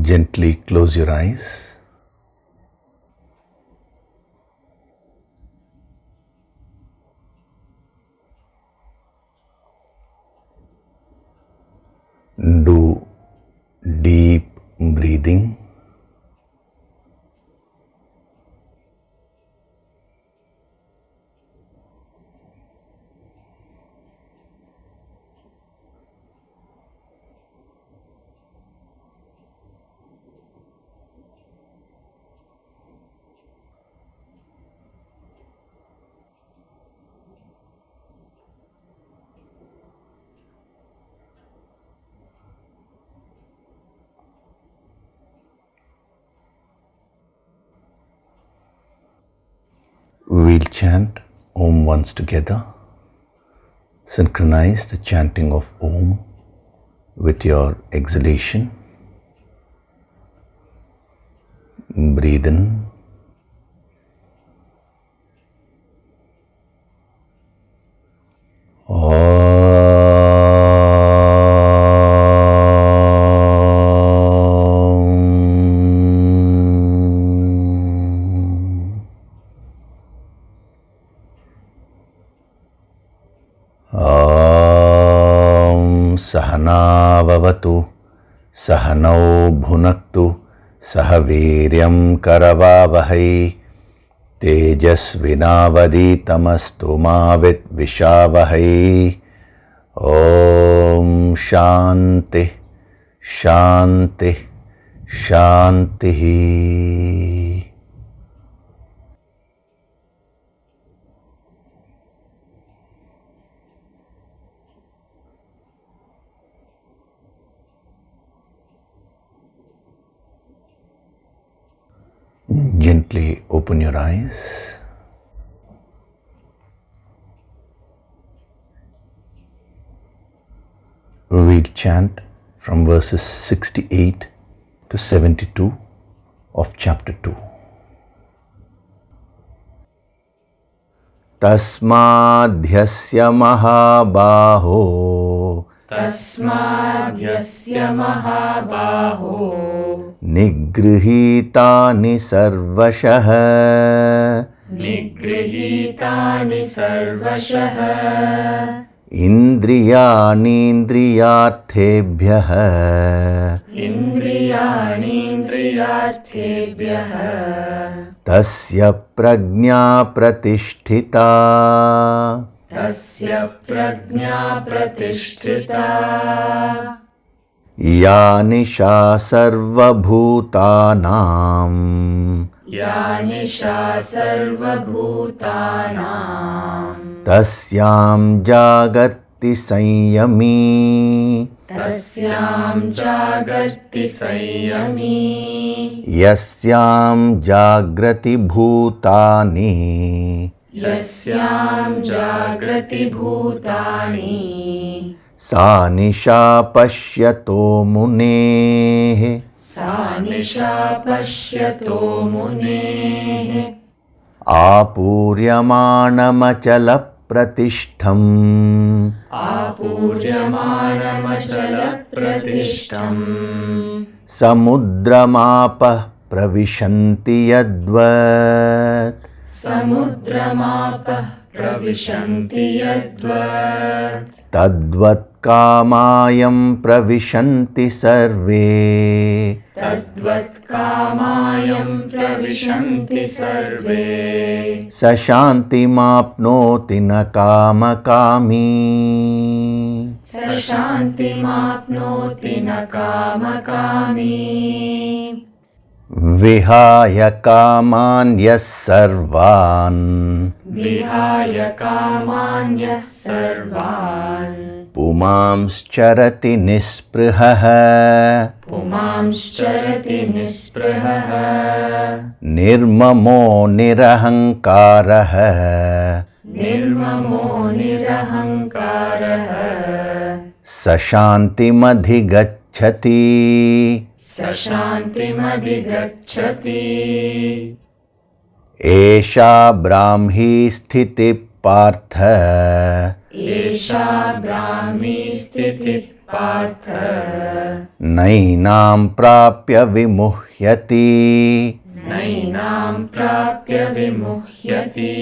Gently close your eyes. Do deep breathing. We'll chant Om once together. Synchronize the chanting of Om with your exhalation. Breathe in. Sahana vavatu, sahanau bhunaktu, sahaviryam karavavahai, tejasvinavaditamastu ma vidvishavahai. Om Shanti, Shanti, Shanti. Gently open your eyes. We'll chant from verses 68 to 72 of chapter 2. Tasmadhyasya mahabaho, Tasmadhyasya mahabaho, nigrihitani sarvashah, nigrihitani sarvashah, indriyanindriyarthebhyah, indriyanindriyarthebhyah, tasya prajna pratisthita, tasya prajna pratisthita, ya nisha sarvabhutanam, ya nisha sarvabhutanam, tasyam jagati sanyami, tasyam jagarti sanyami, yasyam jagrati bhutani, yasyam jagrati bhutani, sa nisha pashyato muneः, sa nisha pashyato muneः, आपूर्यमाणमचल प्रतिष्ठम्, आपूर्यमाणमचलप्रतिष्ठम्, समुद्रमापः प्रविशन्ति यद्वत्, समुद्रमापः प्रविशन्ति यद्वत्, तद्वत् कामायं प्रविशन्ति सर्वे, तद्वत् कामायं प्रविशन्ति सर्वे, स शान्तिमाप्नोति न कामकामी, स शान्तिमाप्नोति न कामकामी, विहाय कामान् यः सर्वान्, विहाय कामान्यः सर्वान्, पुमांश्चरति निःस्पृहः, पुमांश्चरति निःस्पृहः, निर्ममो निरहङ्कारः, निर्ममो निरहङ्कारः, स शान्तिमधिगच्छति, स शान्तिमधिगच्छति, एषा ब्राह्मी स्थितिः पार्थ, एषा ब्राह्मी स्थितिः partha nainam prapya vimuhyati nainam prapya vimuhyati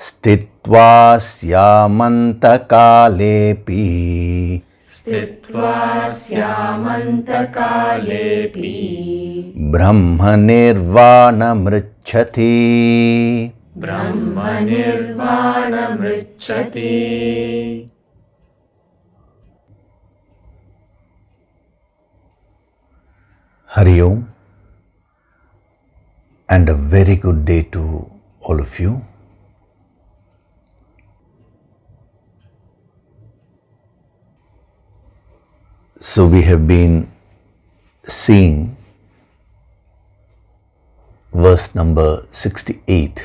stitva syamantakaalepi stitva syamantakaalepi brahma nirvana mrichati. brahma nirvana mrichati. Hari Om, and a very good day to all of you. So we have been seeing verse number 68.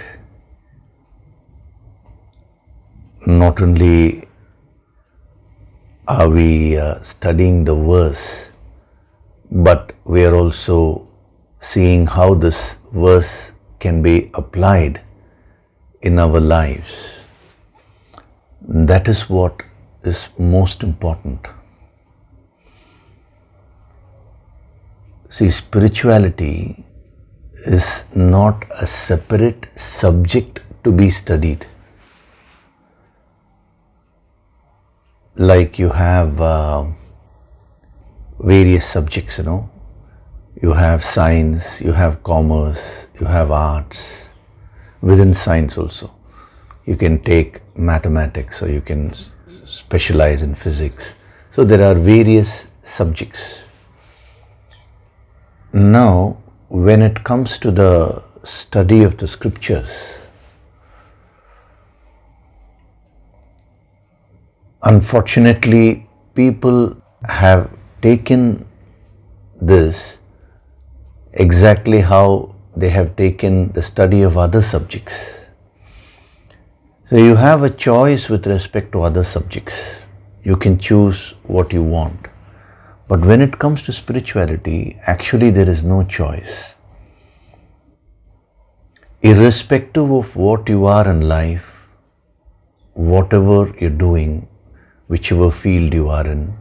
Not only are we studying the verse, but we are also seeing how this verse can be applied in our lives. That is what is most important. See, spirituality is not a separate subject to be studied. Like you have various subjects, you have science, you have commerce, you have arts. Within science also, you can take mathematics or you can specialize in physics. So there are various subjects. Now, when it comes to the study of the scriptures, unfortunately, people have taken this exactly how they have taken the study of other subjects. So you have a choice with respect to other subjects. You can choose what you want. But when it comes to spirituality, actually there is no choice. Irrespective of what you are in life, whatever you're doing, whichever field you are in,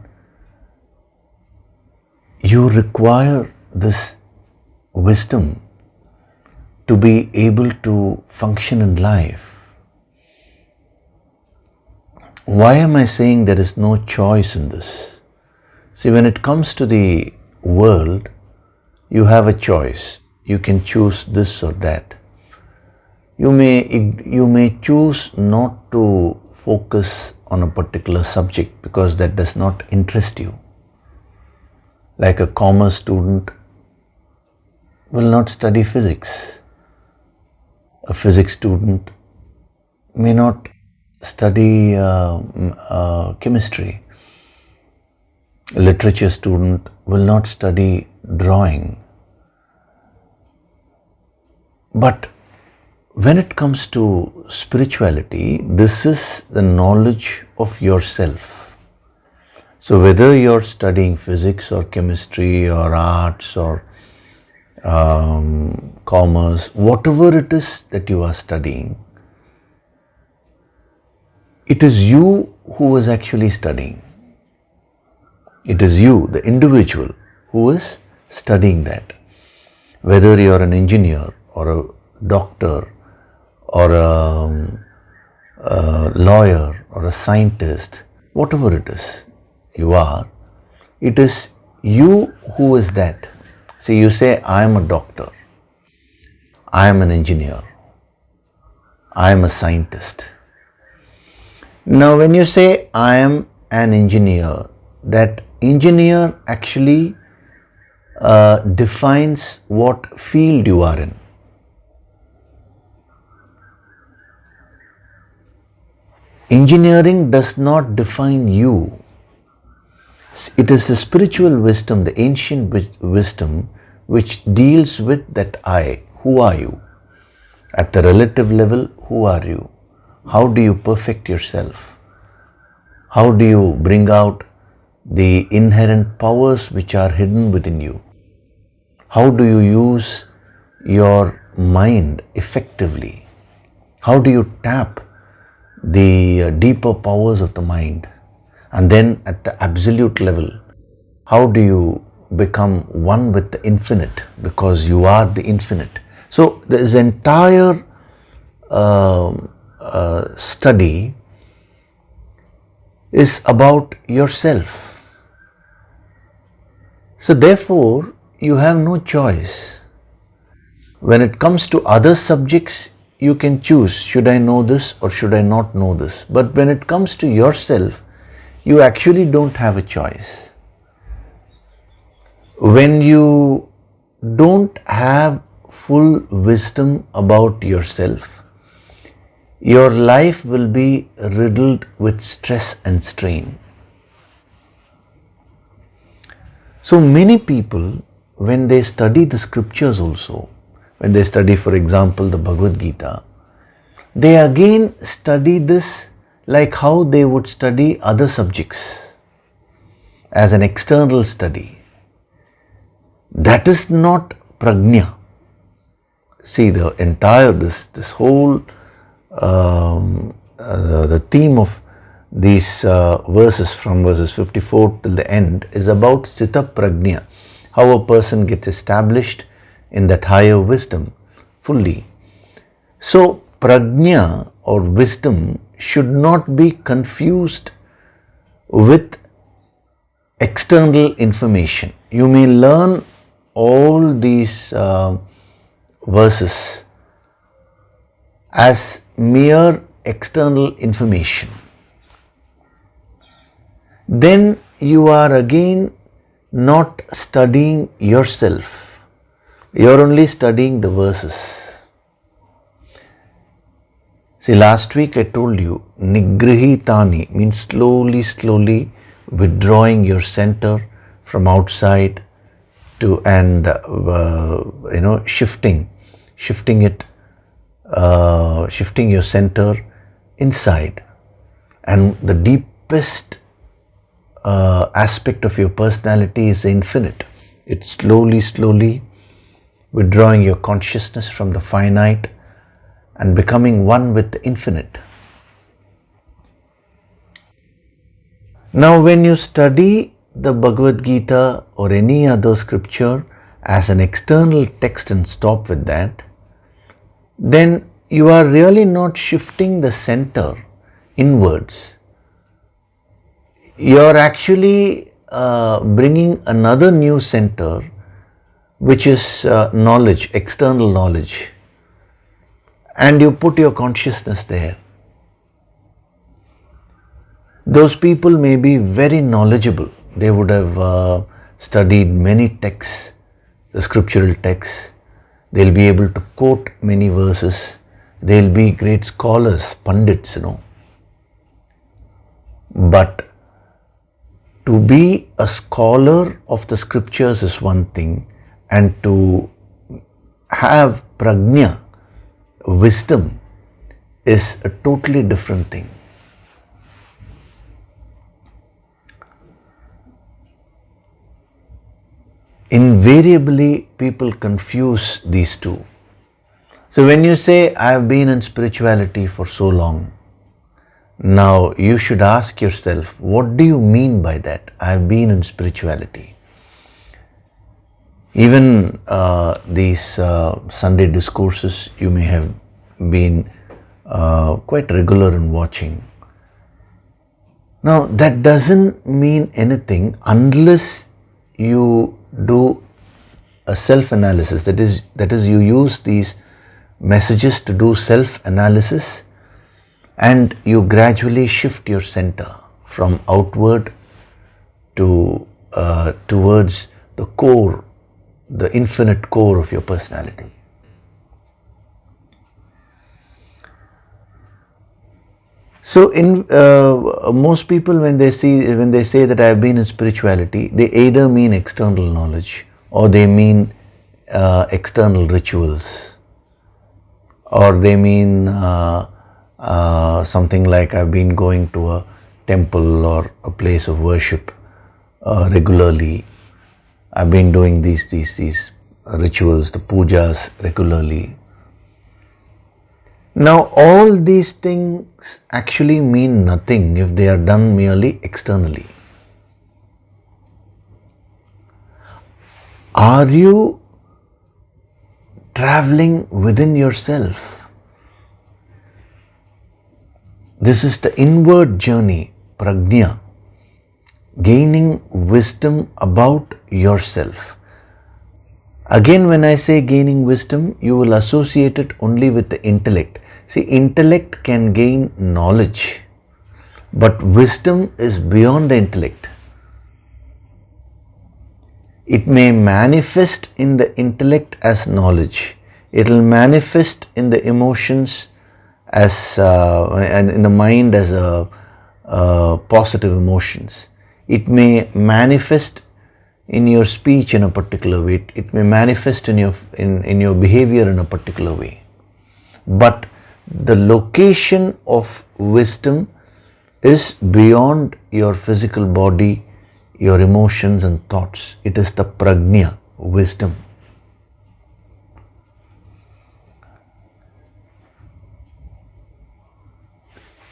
you require this wisdom to be able to function in life. Why am I saying there is no choice in this? See, when it comes to the world, you have a choice. You can choose this or that. You may choose not to focus on a particular subject because that does not interest you. Like a commerce student will not study physics. A physics student may not study chemistry. A literature student will not study drawing. But when it comes to spirituality, this is the knowledge of yourself. So whether you're studying physics or chemistry or arts or commerce, whatever it is that you are studying, it is you who is actually studying. It is you, the individual, who is studying that. Whether you are an engineer or a doctor or a lawyer or a scientist, whatever it is you are, it is you who is that. See, you say, I am a doctor, I am an engineer, I am a scientist. Now, when you say, I am an engineer, that engineer actually defines what field you are in. Engineering does not define you. It is a spiritual wisdom, the ancient wisdom, which deals with that I. Who are you? At the relative level, who are you? How do you perfect yourself? How do you bring out the inherent powers which are hidden within you? How do you use your mind effectively? How do you tap the deeper powers of the mind? And then at the absolute level, how do you become one with the infinite? Because you are the infinite. So this entire study is about yourself. So therefore, you have no choice. When it comes to other subjects, you can choose, should I know this or should I not know this? But when it comes to yourself, you actually don't have a choice. When you don't have full wisdom about yourself, your life will be riddled with stress and strain. So many people, when they study the scriptures also, when they study, for example, the Bhagavad Gita, they again study this like how they would study other subjects, as an external study. That is not prajna. See, the entire, this whole, the theme of these verses, from verses 54 till the end, is about Sthita Prajna, how a person gets established in that higher wisdom fully. So prajna or wisdom should not be confused with external information. You may learn all these verses as mere external information. Then you are again not studying yourself. You are only studying the verses. See, last week I told you, nigrihitani means slowly withdrawing your center from outside to, and shifting your center inside. And the deepest aspect of your personality is infinite. It's slowly withdrawing your consciousness from the finite and becoming one with the infinite. Now, when you study the Bhagavad Gita or any other scripture as an external text and stop with that, then you are really not shifting the center inwards. You are actually bringing another new center, which is knowledge, external knowledge, and you put your consciousness there. Those people may be very knowledgeable. They would have studied many texts, the scriptural texts. They'll be able to quote many verses. They'll be great scholars, pandits, But to be a scholar of the scriptures is one thing, and to have prajna, wisdom, is a totally different thing. Invariably, people confuse these two. So when you say, I have been in spirituality for so long, now you should ask yourself, what do you mean by that? I have been in spirituality. Even these Sunday discourses, you may have been quite regular in watching. Now, that doesn't mean anything unless you do a self-analysis. That is, you use these messages to do self-analysis, and you gradually shift your center from outward to towards the core, the infinite core of your personality. So, in most people, when they say that I have been in spirituality, they either mean external knowledge, or they mean external rituals, or they mean something like I've been going to a temple or a place of worship regularly. I've been doing these rituals, the pujas regularly. Now, all these things actually mean nothing if they are done merely externally. Are you traveling within yourself? This is the inward journey, prajna, gaining wisdom about yourself. Again, when I say gaining wisdom, you will associate it only with the intellect. See, intellect can gain knowledge, but wisdom is beyond the intellect. It may manifest in the intellect as knowledge. It will manifest in the emotions as and in the mind as positive emotions. It may manifest in your speech in a particular way. It may manifest in your behavior in a particular way. But the location of wisdom is beyond your physical body, your emotions and thoughts. It is the prajna, wisdom.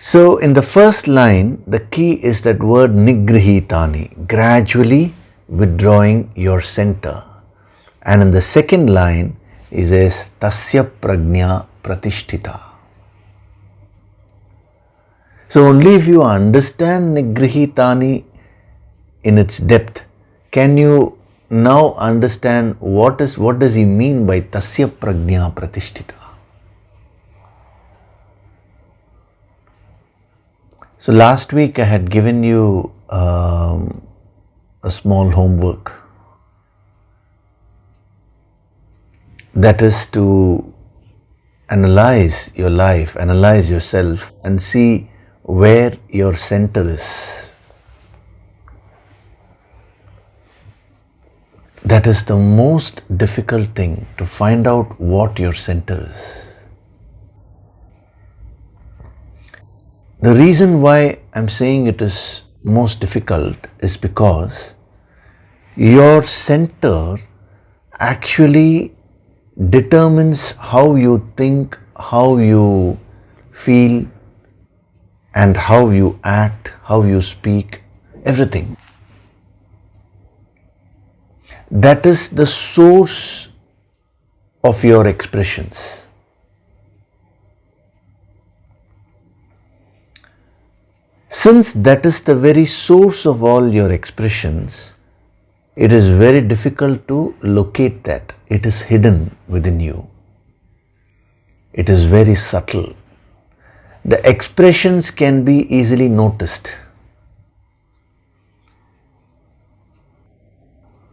So in the first line, the key is that word nigrihitani, gradually withdrawing your center. And in the second line, it says tasya prajna pratishtita. So only if you understand nigrihitani in its depth, can you now understand what does he mean by tasya prajna pratishtita. So last week I had given you a small homework, that is to analyze your life, analyze yourself and see where your center is. That is the most difficult thing, to find out what your center is. The reason why I'm saying it is most difficult is because your center actually determines how you think, how you feel, and how you act, how you speak, everything. That is the source of your expressions. Since that is the very source of all your expressions, it is very difficult to locate that. It is hidden within you. It is very subtle. The expressions can be easily noticed,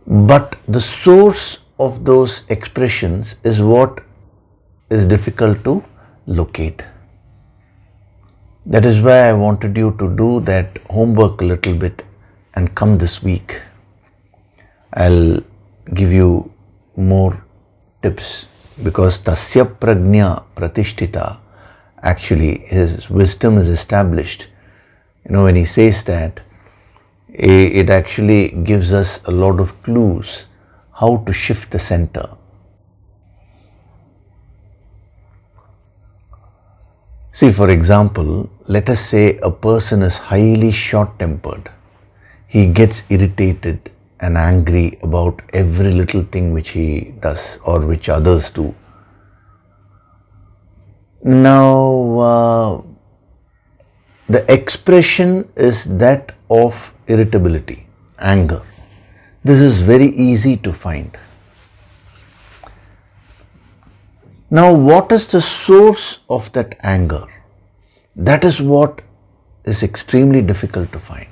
but the source of those expressions is what is difficult to locate. That is why I wanted you to do that homework a little bit and come this week. I'll give you more tips, because tasya prajna pratishtita, actually his wisdom is established. When he says that, it actually gives us a lot of clues how to shift the center. See, for example, let us say a person is highly short-tempered. He gets irritated and angry about every little thing which he does or which others do. Now, the expression is that of irritability, anger. This is very easy to find. Now, what is the source of that anger? That is what is extremely difficult to find.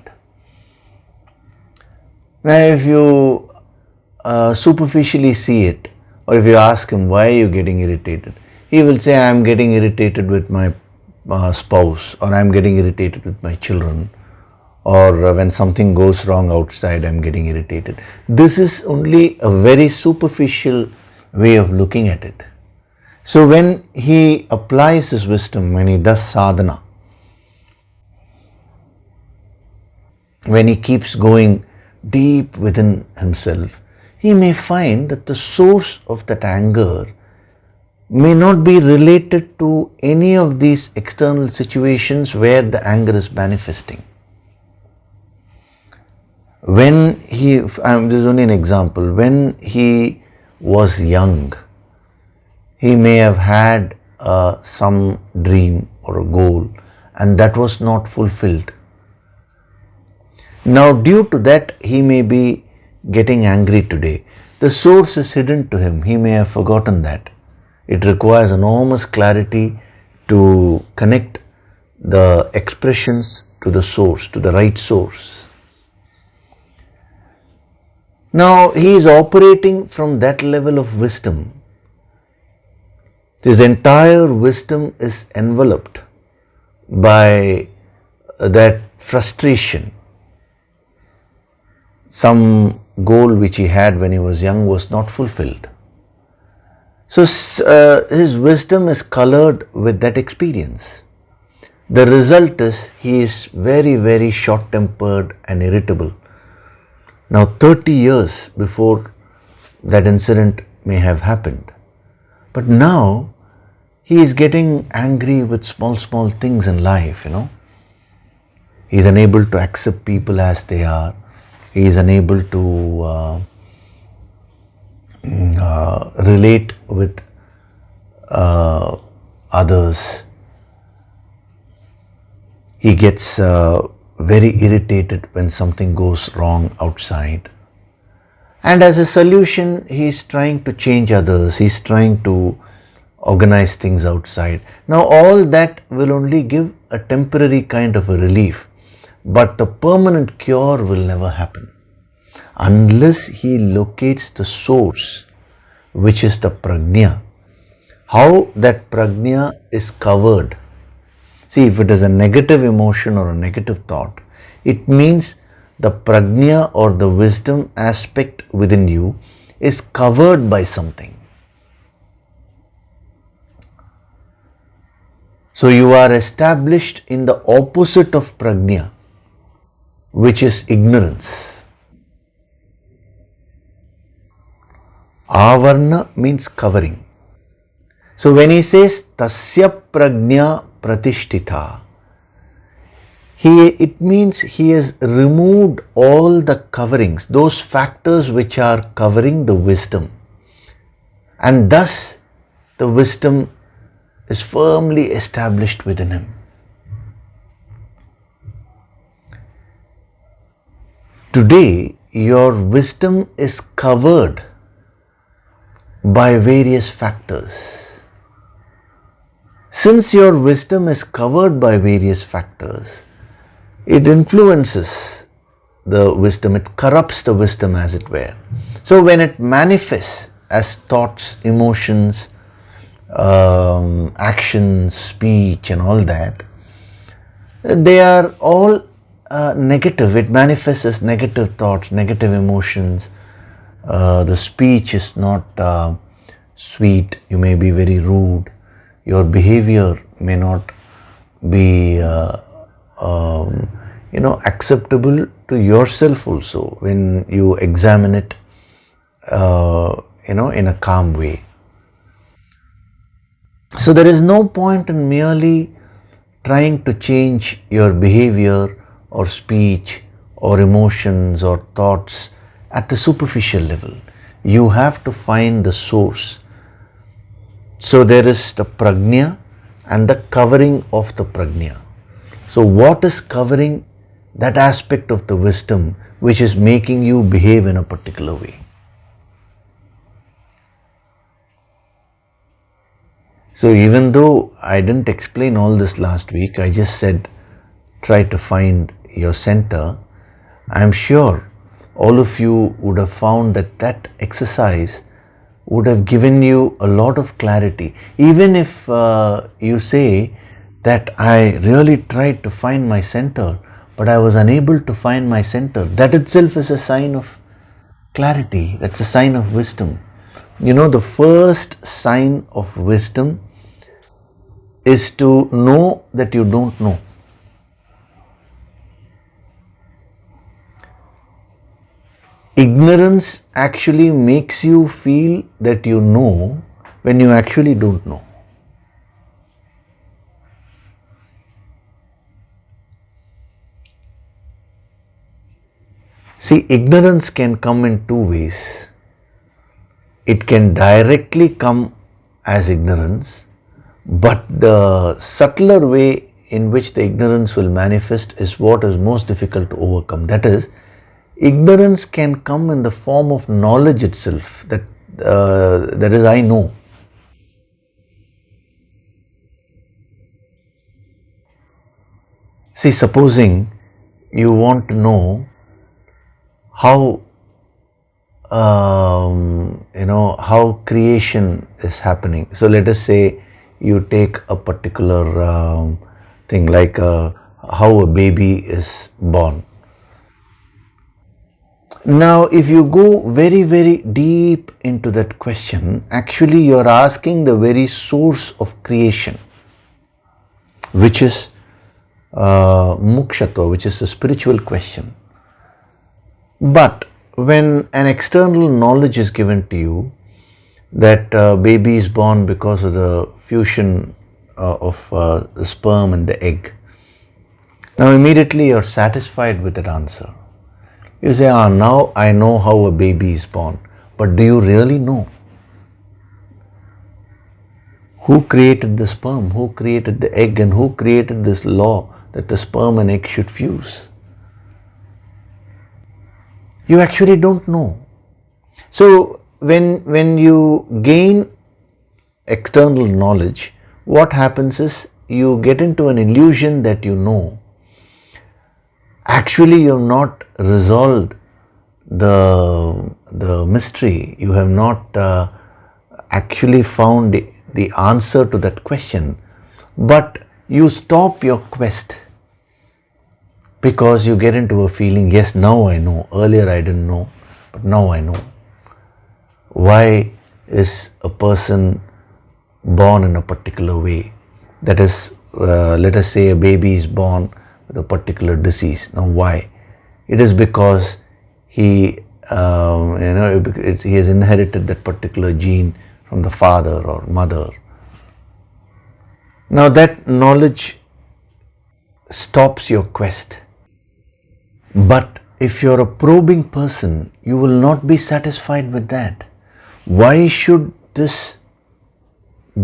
Now, if you superficially see it, or if you ask him, why are you getting irritated? He will say, I am getting irritated with my spouse, or I am getting irritated with my children, or when something goes wrong outside, I am getting irritated. This is only a very superficial way of looking at it. So when he applies his wisdom, when he does sadhana, when he keeps going deep within himself, he may find that the source of that anger may not be related to any of these external situations where the anger is manifesting. When this is only an example, when he was young, he may have had some dream or a goal and that was not fulfilled. Now due to that he may be getting angry today. The source is hidden to him, he may have forgotten that. It requires enormous clarity to connect the expressions to the source, to the right source. Now he is operating from that level of wisdom. His entire wisdom is enveloped by that frustration. Some goal which he had when he was young was not fulfilled. So his wisdom is colored with that experience. The result is he is very, very short-tempered and irritable. Now 30 years before that incident may have happened. But now he is getting angry with small things in life, He is unable to accept people as they are. He is unable to relate with others. He gets very irritated when something goes wrong outside. And as a solution, he is trying to change others. He is trying to organize things outside. Now all that will only give a temporary kind of a relief. But the permanent cure will never happen unless he locates the source, which is the prajna. How that prajna is covered. See, if it is a negative emotion or a negative thought, it means the prajna or the wisdom aspect within you is covered by something. So you are established in the opposite of prajna, which is ignorance. Avarna means covering. So when he says tasya prajna pratishtita, it means he has removed all the coverings, those factors which are covering the wisdom. And thus the wisdom is firmly established within him. Today, your wisdom is covered by various factors. Since your wisdom is covered by various factors, it influences the wisdom, it corrupts the wisdom as it were. So when it manifests as thoughts, emotions, actions, speech and all that, they are all negative. It manifests as negative thoughts, negative emotions. The speech is not sweet. You may be very rude. Your behavior may not be acceptable to yourself also when you examine it in a calm way. So there is no point in merely trying to change your behavior or speech or emotions or thoughts at the superficial level. You have to find the source. So there is the prajna and the covering of the prajna. So what is covering that aspect of the wisdom which is making you behave in a particular way? So even though I didn't explain all this last week, I just said try to find your center. I'm sure all of you would have found that exercise would have given you a lot of clarity. Even if you say that I really tried to find my center, but I was unable to find my center, that itself is a sign of clarity. That's a sign of wisdom. The first sign of wisdom is to know that you don't know. Ignorance actually makes you feel that you know, when you actually don't know. See, ignorance can come in two ways. It can directly come as ignorance, but the subtler way in which the ignorance will manifest is what is most difficult to overcome. That is, ignorance can come in the form of knowledge itself, that is, I know. See, supposing you want to know how how creation is happening. So let us say you take a particular thing like how a baby is born. Now, if you go very, very deep into that question, actually you are asking the very source of creation, which is mukshatva, which is a spiritual question. But when an external knowledge is given to you that baby is born because of the fusion of the sperm and the egg, now immediately you are satisfied with that answer. You say, now I know how a baby is born. But do you really know? Who created the sperm? Who created the egg? And who created this law that the sperm and egg should fuse? You actually don't know. So when you gain external knowledge, what happens is you get into an illusion that you know. Actually, you have not resolved the mystery. You have not actually found the answer to that question. But you stop your quest because you get into a feeling, yes, now I know. Earlier I didn't know, but now I know. Why is a person born in a particular way? That is, let us say a baby is born with a particular disease. Now why? It is because he has inherited that particular gene from the father or mother. Now that knowledge stops your quest. But if you're a probing person, you will not be satisfied with that. Why should this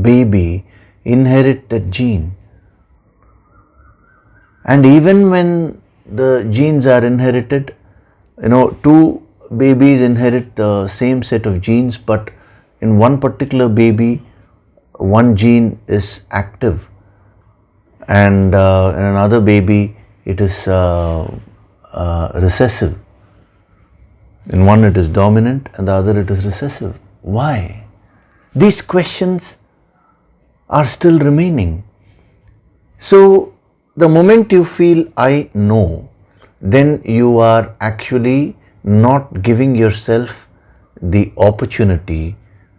baby inherit that gene? And even when the genes are inherited, two babies inherit the same set of genes, but in one particular baby, one gene is active, and in another baby, it is recessive. In one it is dominant and the other it is recessive. Why? These questions are still remaining. So the moment you feel I know, then you are actually not giving yourself the opportunity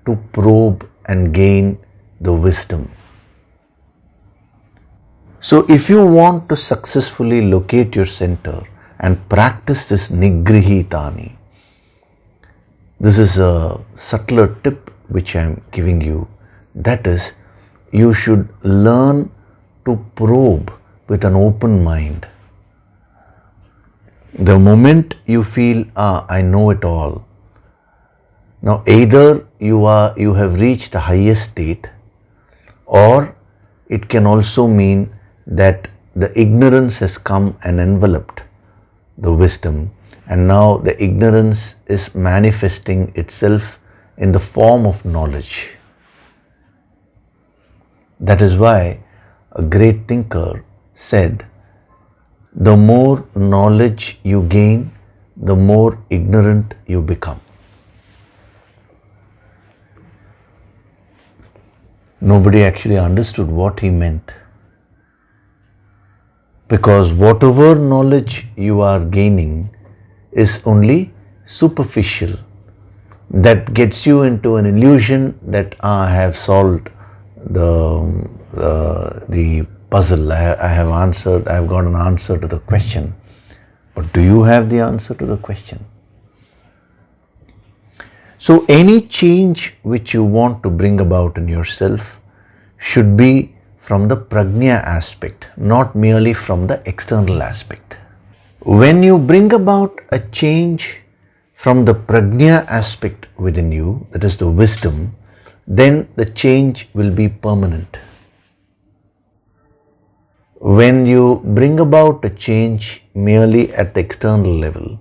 to probe and gain the wisdom. So if you want to successfully locate your center and practice this nigrihitani, this is a subtler tip which I am giving you. That is, you should learn to probe with an open mind. The moment you feel, I know it all. Now either you have reached the highest state, or it can also mean that the ignorance has come and enveloped the wisdom, and now the ignorance is manifesting itself in the form of knowledge. That is why a great thinker said, the more knowledge you gain, the more ignorant you become. Nobody actually understood what he meant. Because whatever knowledge you are gaining is only superficial. That gets you into an illusion that I have solved the puzzle. I have got an answer to the question. But do you have the answer to the question? So any change which you want to bring about in yourself should be from the prajna aspect, not merely from the external aspect. When you bring about a change from the prajna aspect within you, that is the wisdom, then the change will be permanent. When you bring about a change merely at the external level,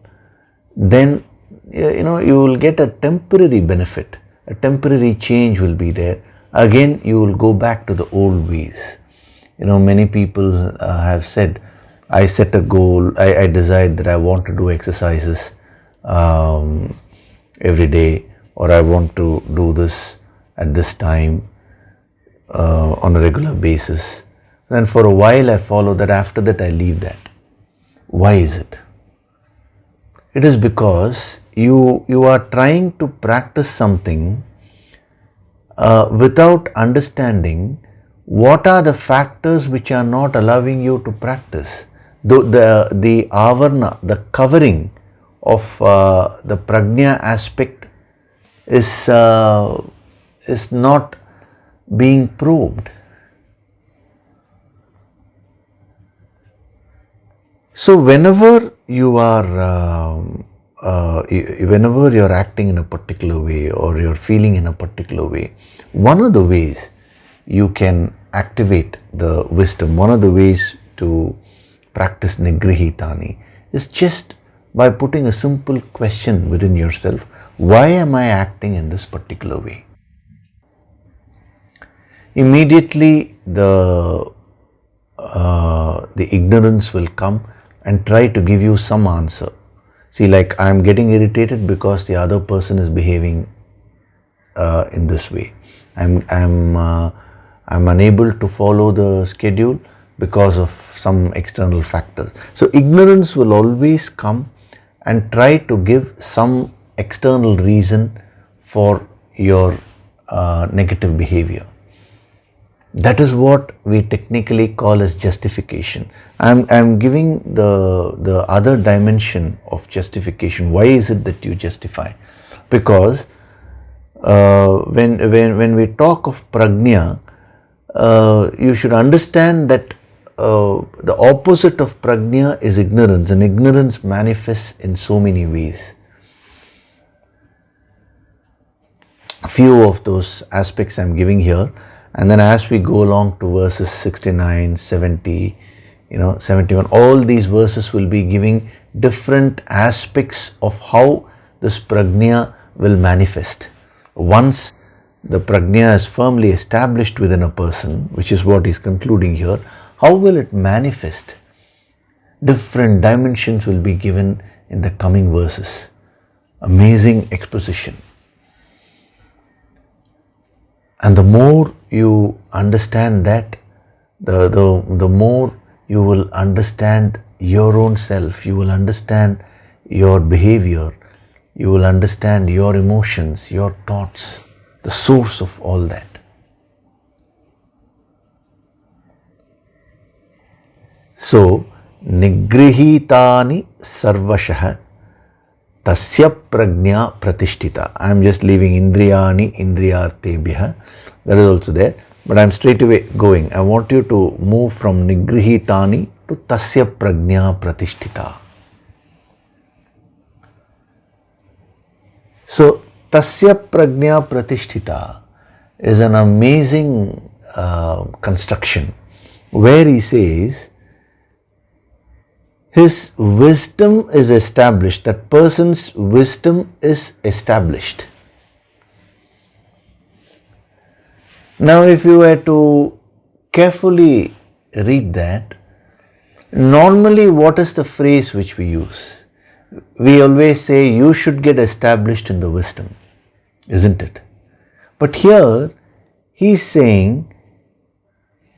then you will get a temporary benefit, a temporary change will be there. Again, you will go back to the old ways. Many people have said, I set a goal, I decide that I want to do exercises every day, or I want to do this at this time on a regular basis. Then for a while I follow that, after that I leave that. Why is it? It is because you are trying to practice something without understanding what are the factors which are not allowing you to practice. The avarna, the covering of the prajna aspect is not being probed. So whenever you are acting in a particular way, or you're feeling in a particular way, one of the ways you can activate the wisdom, one of the ways to practice nigrihitani is just by putting a simple question within yourself: why am I acting in this particular way? Immediately the ignorance will come and try to give you some answer. See, like, I am getting irritated because the other person is behaving in this way. I'm unable to follow the schedule because of some external factors. So ignorance will always come and try to give some external reason for your negative behavior. That is what we technically call as justification. I'm giving the other dimension of justification. Why is it that you justify? Because when we talk of prajna, you should understand that the opposite of prajna is ignorance, and ignorance manifests in so many ways. A few of those aspects I'm giving here, and then as we go along to verses 69, 70, 71, all these verses will be giving different aspects of how this prajna will manifest. Once the prajna is firmly established within a person, which is what he's concluding here, how will it manifest? Different dimensions will be given in the coming verses. Amazing exposition. And the more you understand that, the more you will understand your own self, you will understand your behavior, you will understand your emotions, your thoughts, the source of all that. So, nigrihitani sarvashah tasya prajna pratishtita. I am just leaving indriyani indriyartebhyah. That is also there. But I am straight away going. I want you to move from nigrihitani to tasya prajna pratishtita. So, tasya prajna pratishtita is an amazing construction where he says his wisdom is established, that person's wisdom is established. Now, if you were to carefully read that, normally what is the phrase which we use? We always say you should get established in the wisdom, isn't it? But here he is saying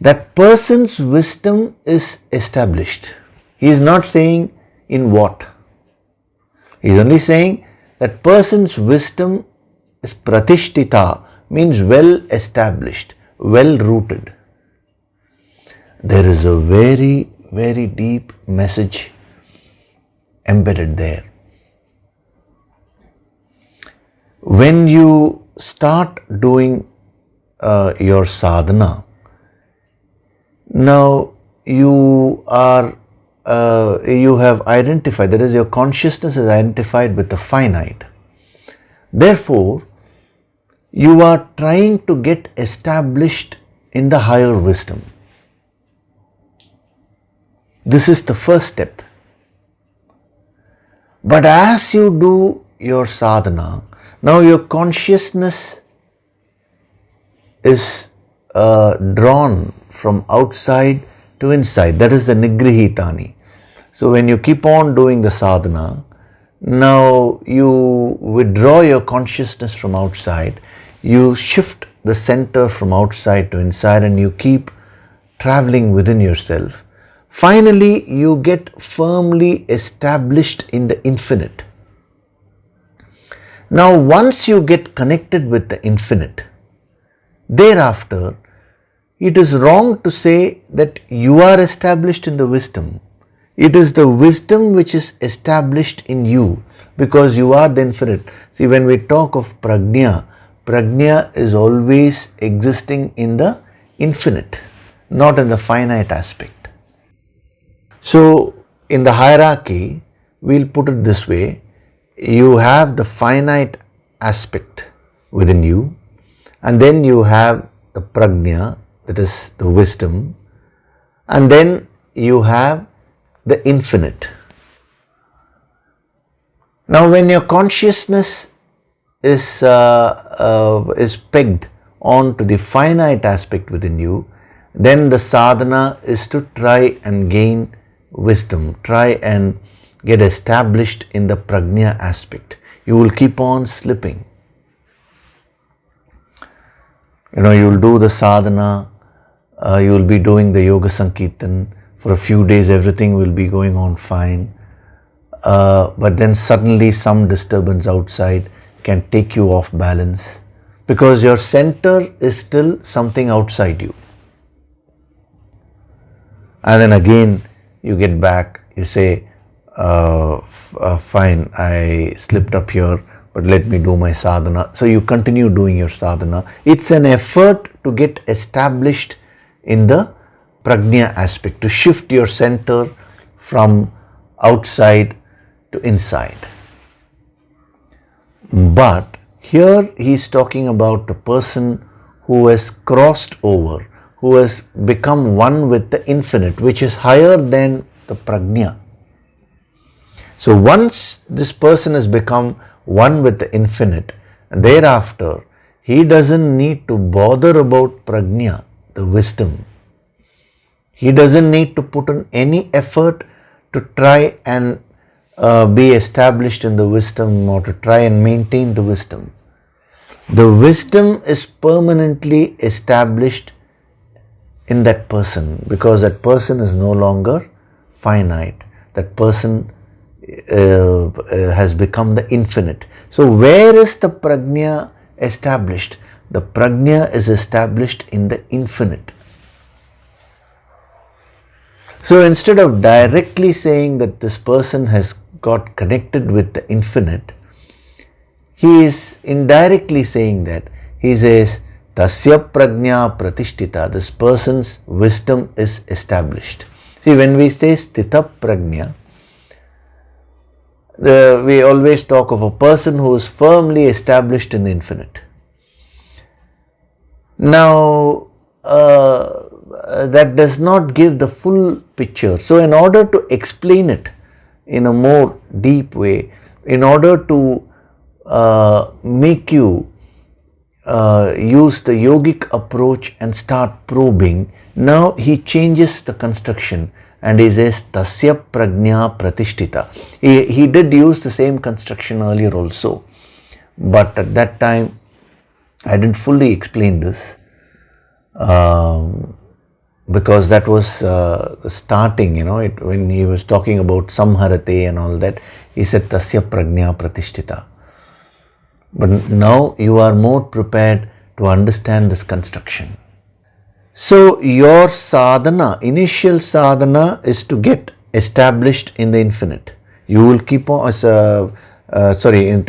that person's wisdom is established. He is not saying in what. He is only saying that person's wisdom is pratishtita, means well established, well rooted. There is a very, very deep message embedded there. When you start doing your sadhana, now you have identified, that is, your consciousness is identified with the finite. Therefore, you are trying to get established in the higher wisdom. This is the first step. But as you do your sadhana, now your consciousness is drawn from outside to inside. That is the nigrihitani. So when you keep on doing the sadhana, now you withdraw your consciousness from outside, you shift the center from outside to inside, and you keep traveling within yourself. Finally, you get firmly established in the infinite. Now, once you get connected with the infinite, thereafter, it is wrong to say that you are established in the wisdom. It is the wisdom which is established in you, because you are the infinite. See, when we talk of prajna, prajna is always existing in the infinite, not in the finite aspect. So, in the hierarchy, we'll put it this way: you have the finite aspect within you, and then you have the prajna, that is the wisdom, and then you have the infinite. Now, when your consciousness is pegged onto the finite aspect within you, then the sadhana is to try and gain wisdom, try and get established in the prajna aspect. You will keep on slipping. You will do the sadhana, you will be doing the yoga sankirtan. For a few days everything will be going on fine. But then suddenly some disturbance outside can take you off balance, because your center is still something outside you. And then again you get back, you say, fine, I slipped up here, but let me do my sadhana. So you continue doing your sadhana. It's an effort to get established in the prajna aspect, to shift your center from outside to inside. But here he is talking about the person who has crossed over, who has become one with the infinite, which is higher than the prajna. So once this person has become one with the infinite, thereafter he doesn't need to bother about prajna, the wisdom. He doesn't need to put in any effort to try and be established in the wisdom, or to try and maintain the wisdom. The wisdom is permanently established in that person, because that person is no longer finite. That person has become the infinite. So where is the prajna established? The prajna is established in the infinite. So instead of directly saying that this person has got connected with the infinite, he is indirectly saying that. He says, Tasya prajna pratishtita, this person's wisdom is established. See, when we say sthita prajna, we always talk of a person who is firmly established in the infinite. Now, that does not give the full picture. So in order to explain it in a more deep way, in order to make you use the yogic approach and start probing, now he changes the construction and he says Tasya prajna pratishtita. He did use the same construction earlier also, but at that time I didn't fully explain this. Because that was the starting, when he was talking about samharate and all that, he said Tasya prajna pratishtita. But now you are more prepared to understand this construction. So your sadhana, initial sadhana, is to get established in the infinite. You will keep on, to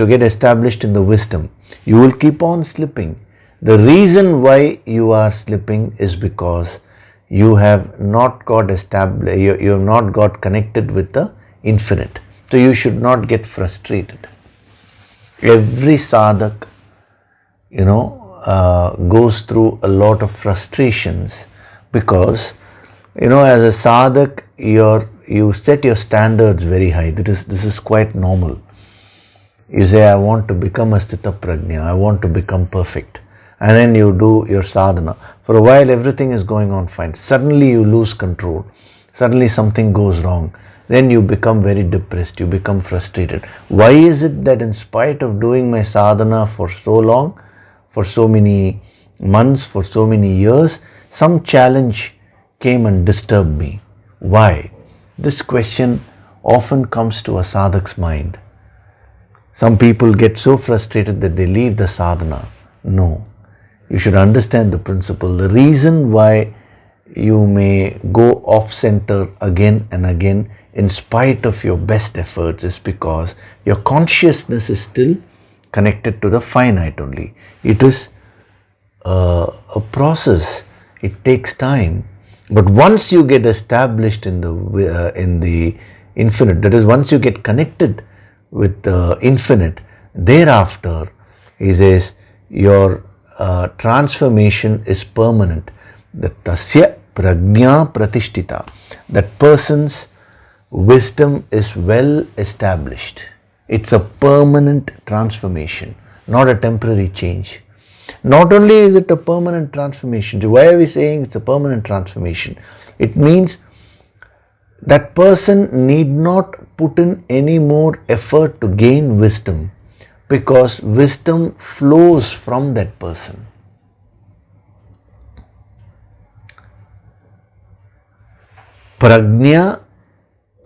get established in the wisdom. You will keep on slipping. The reason why you are slipping is because you have not got established, you have not got connected with the infinite. So you should not get frustrated. Every sadhak, goes through a lot of frustrations because, as a sadhak, you set your standards very high. This is quite normal. You say, I want to become a sthita prajna, I want to become perfect. And then you do your sadhana. For a while, everything is going on fine. Suddenly you lose control. Suddenly something goes wrong. Then you become very depressed, you become frustrated. Why is it that in spite of doing my sadhana for so long, for so many months, for so many years, some challenge came and disturbed me? Why? This question often comes to a sadhak's mind. Some people get so frustrated that they leave the sadhana. No. You should understand the principle. The reason why you may go off center again and again in spite of your best efforts is because your consciousness is still connected to the finite only. It is a process. It takes time. But once you get established in the infinite, that is, once you get connected with the infinite, thereafter, he says, your transformation is permanent. The tasya prajna pratishtita. That person's wisdom is well established. It's a permanent transformation, not a temporary change. Not only is it a permanent transformation, why are we saying it's a permanent transformation? It means that person need not put in any more effort to gain wisdom, because wisdom flows from that person. Prajna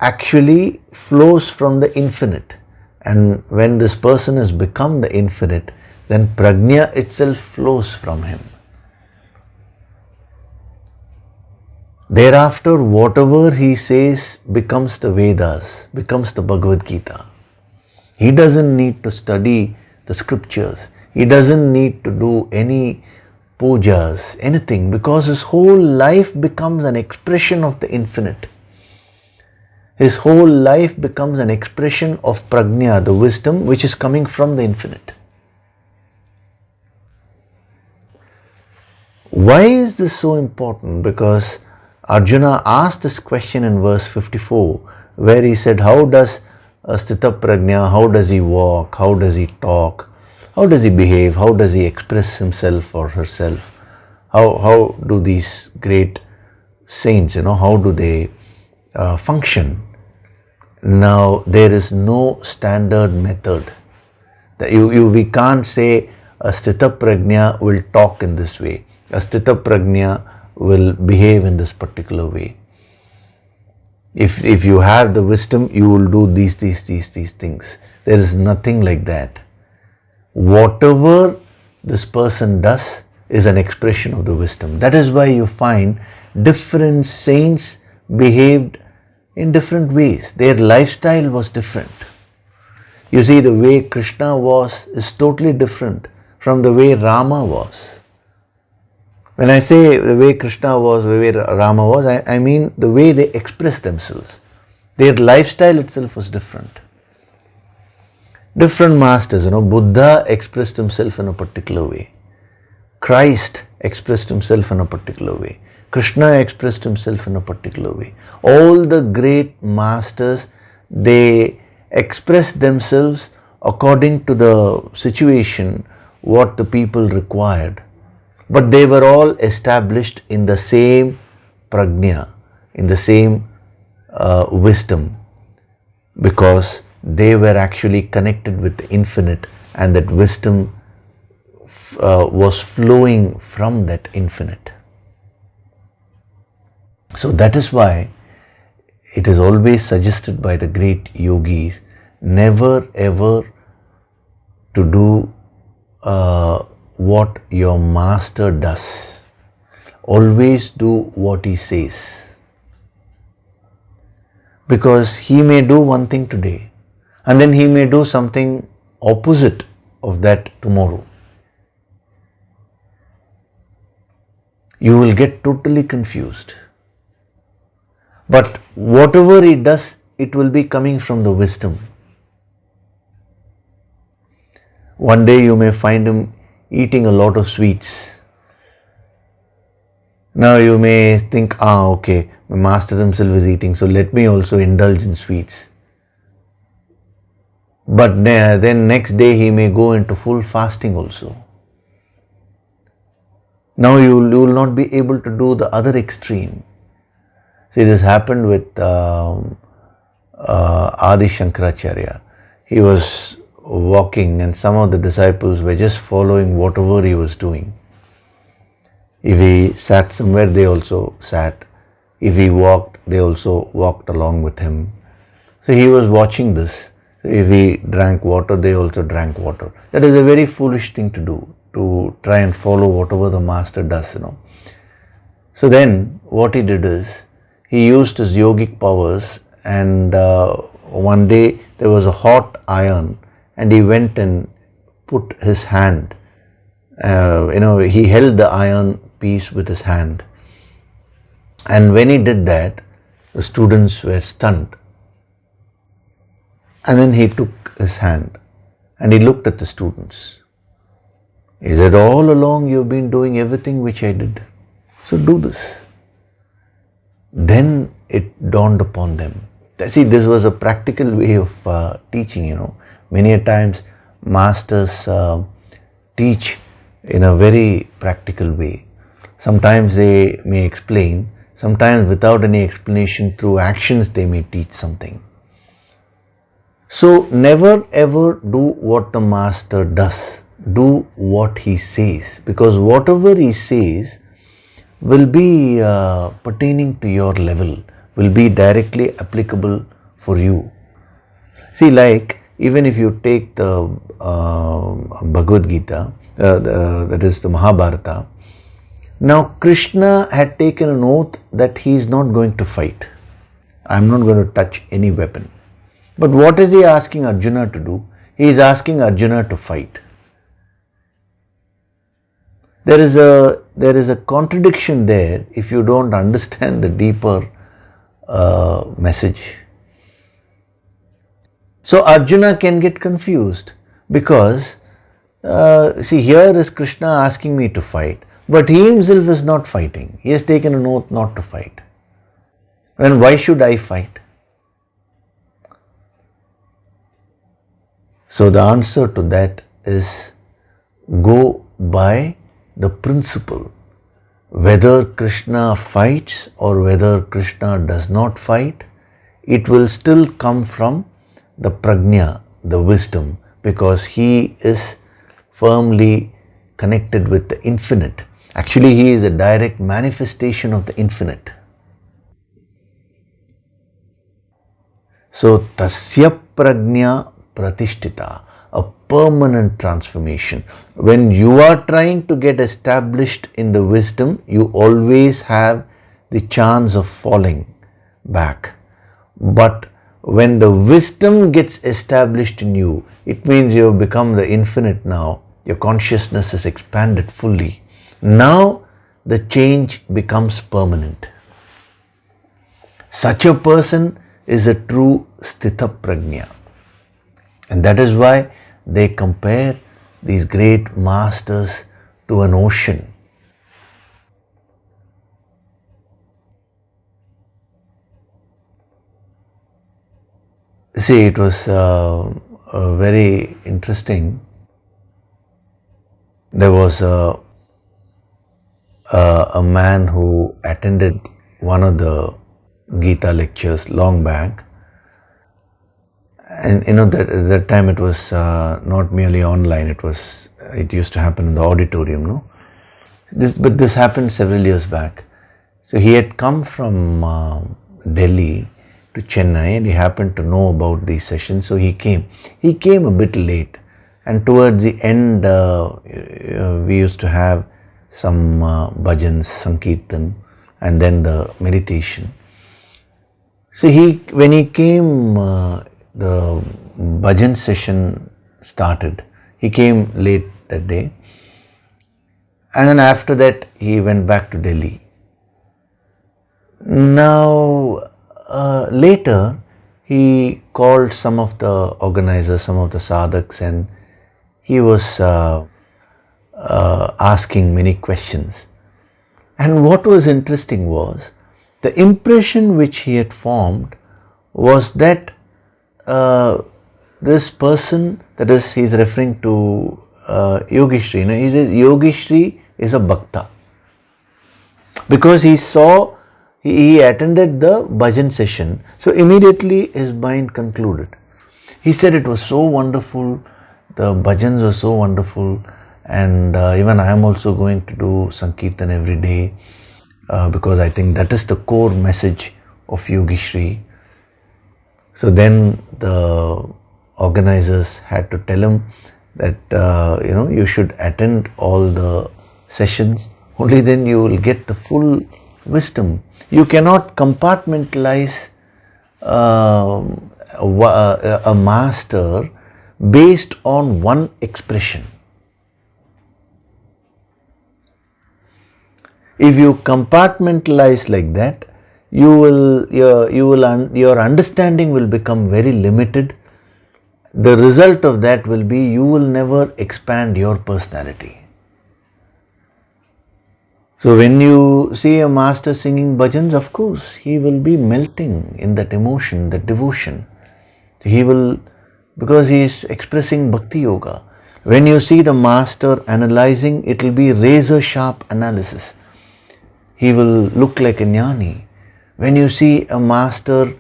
actually flows from the infinite, and when this person has become the infinite, then prajna itself flows from him. Thereafter, whatever he says becomes the Vedas, becomes the Bhagavad Gita. He doesn't need to study the scriptures. He doesn't need to do any pujas, anything, because his whole life becomes an expression of the infinite. His whole life becomes an expression of prajna, the wisdom which is coming from the infinite. Why is this so important? Because Arjuna asked this question in verse 54, where he said, how does a sthita prajna, how does he walk, how does he talk, how does he behave, how does he express himself or herself? How do these great saints, how do they function? Now, there is no standard method. We can't say a sthita prajna will talk in this way, a sthita prajna will behave in this particular way. If you have the wisdom, you will do these things. There is nothing like that. Whatever this person does is an expression of the wisdom. That is why you find different saints behaved in different ways. Their lifestyle was different. You see, the way Krishna was is totally different from the way Rama was. When I say the way Krishna was, the way Rama was, I mean the way they expressed themselves. Their lifestyle itself was different. Different masters, Buddha expressed himself in a particular way. Christ expressed himself in a particular way. Krishna expressed himself in a particular way. All the great masters, they expressed themselves according to the situation, what the people required. But they were all established in the same prajna, in the same wisdom, because they were actually connected with the infinite, and that wisdom was flowing from that infinite. So that is why it is always suggested by the great yogis, never ever to do what your master does. Always do what he says. Because he may do one thing today, and then he may do something opposite of that tomorrow. You will get totally confused. But whatever he does, it will be coming from the wisdom. One day you may find him eating a lot of sweets. Now you may think, okay, my master himself is eating, so let me also indulge in sweets. But then next day he may go into full fasting also. Now you will not be able to do the other extreme. See, this happened with Adi Shankaracharya. He was walking and some of the disciples were just following whatever he was doing. If he sat somewhere, they also sat. If he walked, they also walked along with him. So he was watching this. If he drank water, they also drank water. That is a very foolish thing to do, to try and follow whatever the master does, So then what he did is, he used his yogic powers, and one day there was a hot iron and he went and put his hand, he held the iron piece with his hand. And when he did that, the students were stunned. And then he took his hand and he looked at the students. He said, all along you've been doing everything which I did. So do this. Then it dawned upon them. See, this was a practical way of teaching, Many a times masters teach in a very practical way. Sometimes they may explain, sometimes without any explanation, through actions they may teach something. So never ever do what the master does. Do what he says, because whatever he says will be pertaining to your level, will be directly applicable for you. See, like even if you take the Bhagavad Gita, that is the Mahabharata, now Krishna had taken an oath that he is not going to fight. I am not going to touch any weapon. But what is he asking Arjuna to do? He is asking Arjuna to fight. There is a contradiction there if you don't understand the deeper message. So Arjuna can get confused because, see, here is Krishna asking me to fight, but he himself is not fighting. He has taken an oath not to fight. Then why should I fight? So the answer to that is, go by the principle. Whether Krishna fights or whether Krishna does not fight, it will still come from the prajna, the wisdom, because he is firmly connected with the infinite. Actually, he is a direct manifestation of the infinite. So, tasya prajna pratishtita, a permanent transformation. When you are trying to get established in the wisdom, you always have the chance of falling back. But when the wisdom gets established in you, it means you have become the infinite now. Your consciousness is expanded fully. Now the change becomes permanent. Such a person is a true sthita prajna. And that is why they compare these great masters to an ocean. See, it was very interesting. There was a man who attended one of the Gita lectures long back. And that time it was not merely online, it used to happen in the auditorium, no? But this happened several years back. So he had come from Delhi to Chennai and he happened to know about these sessions, so he came. He came a bit late, and towards the end we used to have some bhajans, sankirtan, and then the meditation. So when he came, the bhajan session started. He came late that day. And then after that, he went back to Delhi. Now, later, he called some of the organizers, some of the sadhaks, and he was asking many questions. And what was interesting was, the impression which he had formed was that this person, that is, he is referring to Yogishri. He says Yogishri is a bhakta. Because he saw, he attended the bhajan session, so immediately his mind concluded. He said it was so wonderful, the bhajans were so wonderful, and even I am also going to do Sankirtan every day because I think that is the core message of Yogishri. So then the organizers had to tell him that you should attend all the sessions, only then you will get the full wisdom. You cannot compartmentalize a master based on one expression. If you compartmentalize like that, your understanding will become very limited. The result of that will be you will never expand your personality. So when you see a master singing bhajans, of course, he will be melting in that emotion, that devotion. He will, because he is expressing bhakti yoga. When you see the master analyzing, it will be razor sharp analysis. He will look like a jnani. When you see a master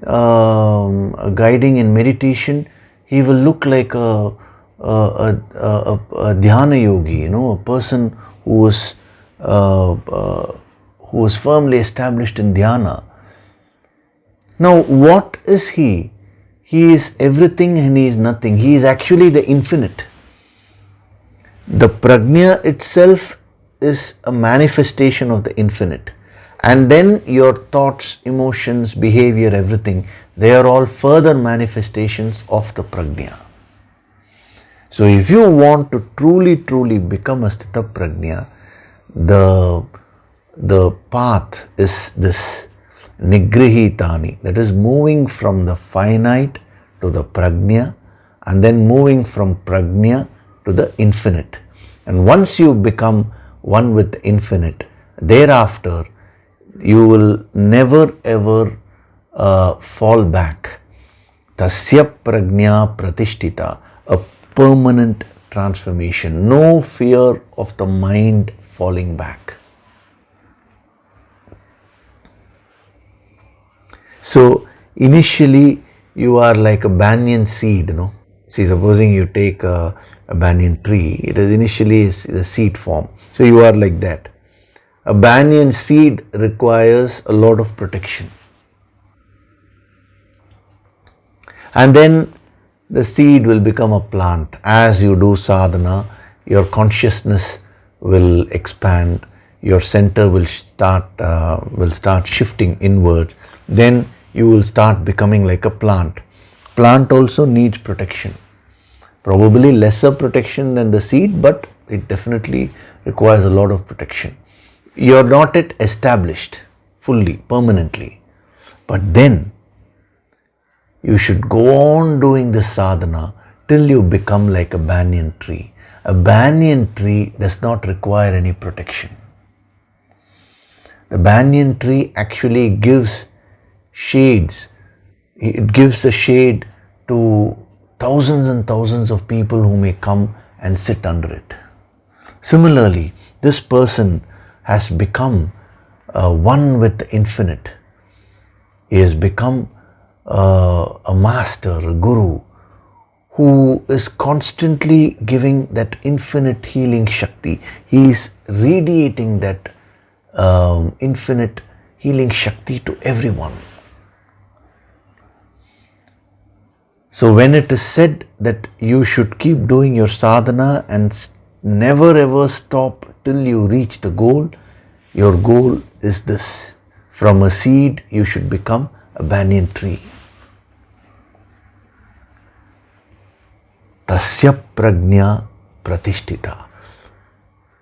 guiding in meditation, he will look like a dhyana yogi, a person who was firmly established in dhyana. Now, what is he? He is everything and he is nothing. He is actually the infinite. The prajna itself is a manifestation of the infinite. And then your thoughts, emotions, behavior, everything, they are all further manifestations of the prajna. So if you want to truly become a sthita prajna, the path is this nigrihitani, that is moving from the finite to the prajna and then moving from prajna to the infinite. And once you become one with the infinite, thereafter you will never ever fall back. Tasya prajna pratishtita, a permanent transformation, no fear of the mind falling back. So initially you are like a banyan seed, See, supposing you take a banyan tree, it is initially the seed form. So you are like that. A banyan seed requires a lot of protection. And then the seed will become a plant. As you do sadhana, your consciousness will expand, your center will start shifting inwards. Then you will start becoming like a plant. Plant also needs protection. Probably lesser protection than the seed, but it definitely requires a lot of protection. You are not yet established fully, permanently. But then you should go on doing this sadhana till you become like a banyan tree. A banyan tree does not require any protection. The banyan tree actually gives shades. It gives a shade to thousands and thousands of people who may come and sit under it. Similarly, this person has become one with the infinite. He has become a master, a guru, who is constantly giving that infinite healing Shakti. He is radiating that infinite healing Shakti to everyone. So when it is said that you should keep doing your sadhana and never ever stop till you reach the goal, your goal is this. From a seed you should become a banyan tree. tasya prajna pratishtita.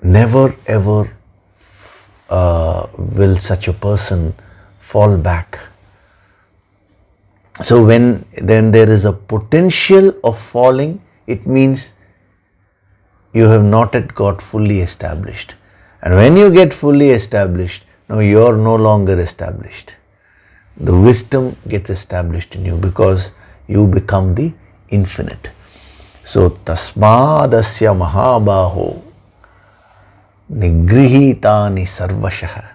Never ever will such a person fall back. So when then there is a potential of falling, it means you have not yet got fully established. And when you get fully established, now you are no longer established. The wisdom gets established in you because you become the infinite. So tasmadasya mahabaho nigrihitani sarvashah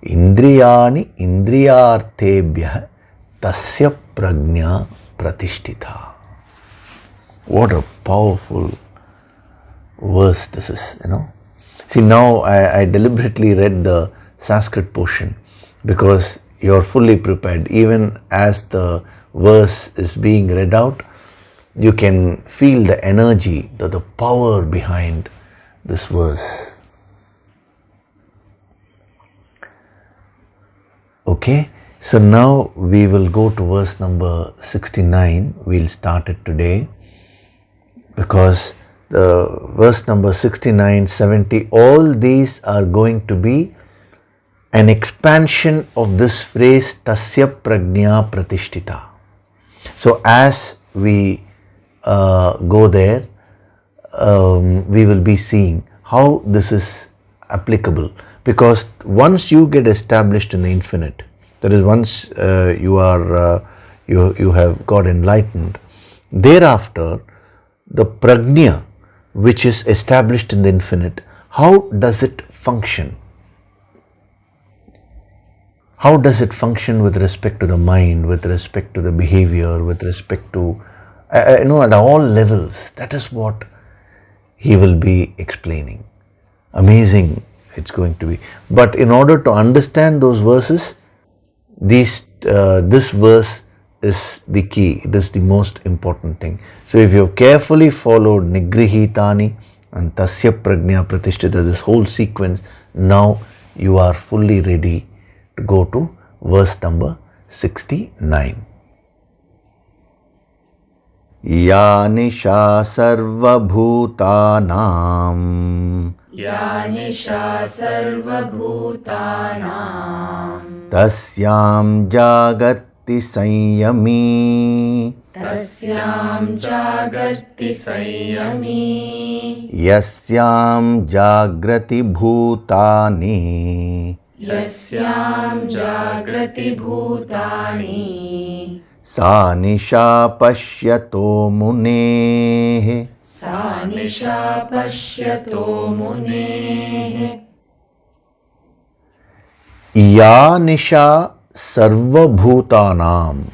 indriyani indriyartebhyah tasya prajna pratishtita. What a powerful verse this is, See, now I deliberately read the Sanskrit portion because you're fully prepared. Even as the verse is being read out, you can feel the energy, the power behind this verse. Okay, so now we will go to verse number 69. We'll start it today because the verse number 69, 70, all these are going to be an expansion of this phrase tasya prajna pratishtita. So as we go there, we will be seeing how this is applicable, because once you get established in the infinite, that is, once you have got enlightened, thereafter the prajna which is established in the infinite, how does it function? How does it function with respect to the mind, with respect to the behavior, with respect to, at all levels? That is what he will be explaining. Amazing it's going to be. But in order to understand those verses, this verse is the key. It is the most important thing. So if you have carefully followed nigrihitani and tasya prajna pratishtita, this whole sequence, now you are fully ready to go to verse number 69. Ya nisha sarva bhutanam Ya nisha sarva bhutanam tasyam jagati sanyami tasyam jagarti sanyami yasyam jagrati bhutani yasyam jagrati bhutani sa nisha pashyato munehe sa nisha pashyato munehe ya nisha sarva bhutanam.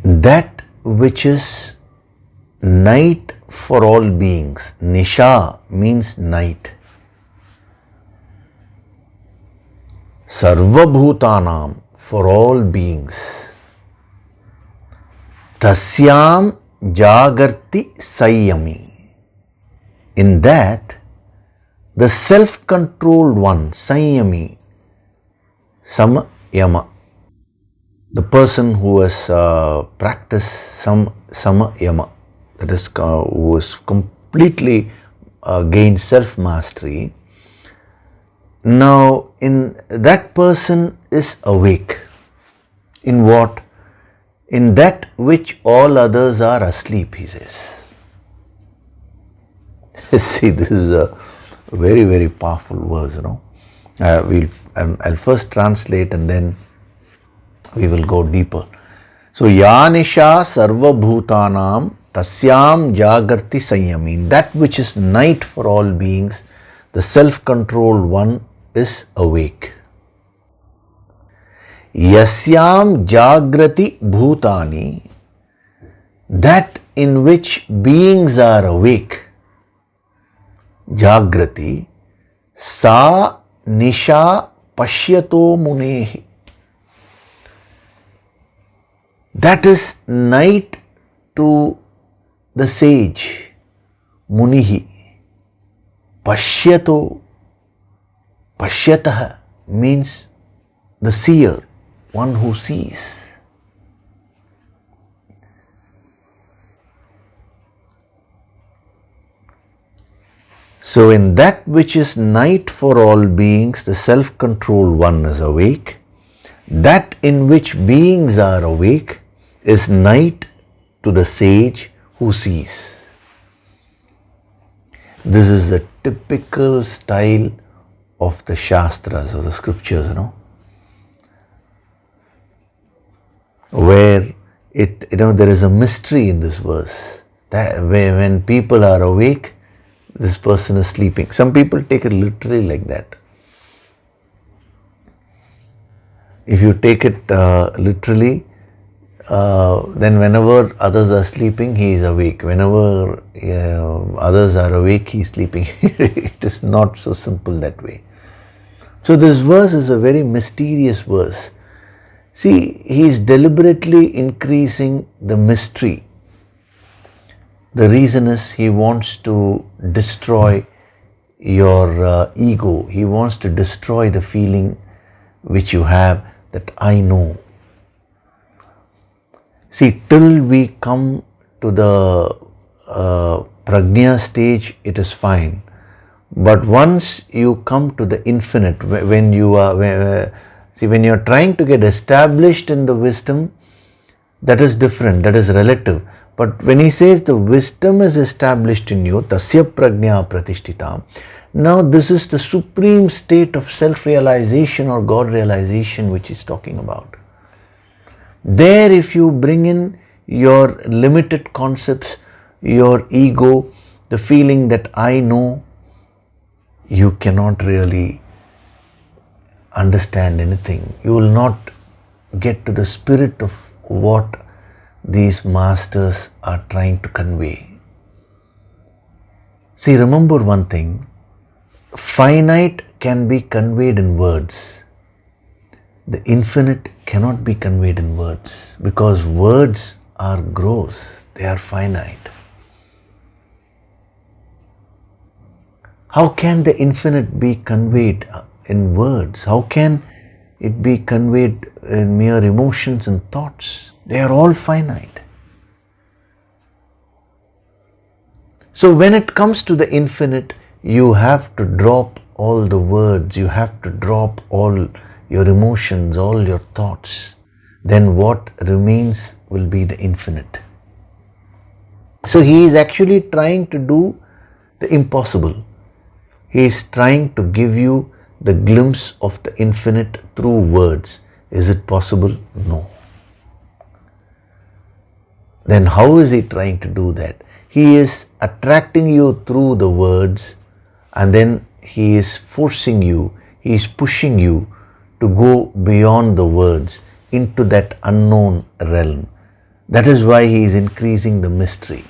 That which is night for all beings. Nisha means night. Sarva bhutanam, for all beings. Tasyam jagarti sanyami. In that, the self-controlled one, sanyami, samayama, the person who has practiced samayama, that is, who has completely gained self-mastery, now in that person is awake. In what? In that which all others are asleep, he says. See, this is a very, very powerful verse, I'll first translate and then we will go deeper. So, Yanisha sarva bhutanam tasyam jagarti sanyami. That which is night for all beings, the self-controlled one is awake. Yasyam jagrati bhutani. That in which beings are awake, jagrati, sa nisha pashyato munehi. That is night to the sage, munihi. Pashyato, pashyatah means the seer, one who sees. So in that which is night for all beings, the self-controlled one is awake. That in which beings are awake is night to the sage who sees. This is the typical style of the Shastras or the scriptures, where there is a mystery in this verse. That when people are awake, this person is sleeping. Some people take it literally like that. If you take it literally, then whenever others are sleeping, he is awake. Whenever others are awake, he is sleeping. It is not so simple that way. So this verse is a very mysterious verse. See, he is deliberately increasing the mystery. The reason is he wants to destroy your ego. He wants to destroy the feeling which you have that I know. See, till we come to the prajna stage, it is fine. But once you come to the infinite, when you are trying to get established in the wisdom, that is different, that is relative. But when he says the wisdom is established in you, tasya prajna pratishthitam, now this is the supreme state of self-realization or God realization which he's talking about. There, if you bring in your limited concepts, your ego, the feeling that I know, you cannot really understand anything. You will not get to the spirit of what these masters are trying to convey. See, remember one thing, finite can be conveyed in words. The infinite cannot be conveyed in words because words are gross, they are finite. How can the infinite be conveyed in words? How can it be conveyed in mere emotions and thoughts? They are all finite. So when it comes to the infinite, you have to drop all the words, you have to drop all your emotions, all your thoughts. Then what remains will be the infinite. So he is actually trying to do the impossible. He is trying to give you the glimpse of the infinite through words. Is it possible? No. Then how is he trying to do that? He is attracting you through the words, and then he is forcing you, he is pushing you to go beyond the words into that unknown realm. That is why he is increasing the mystery.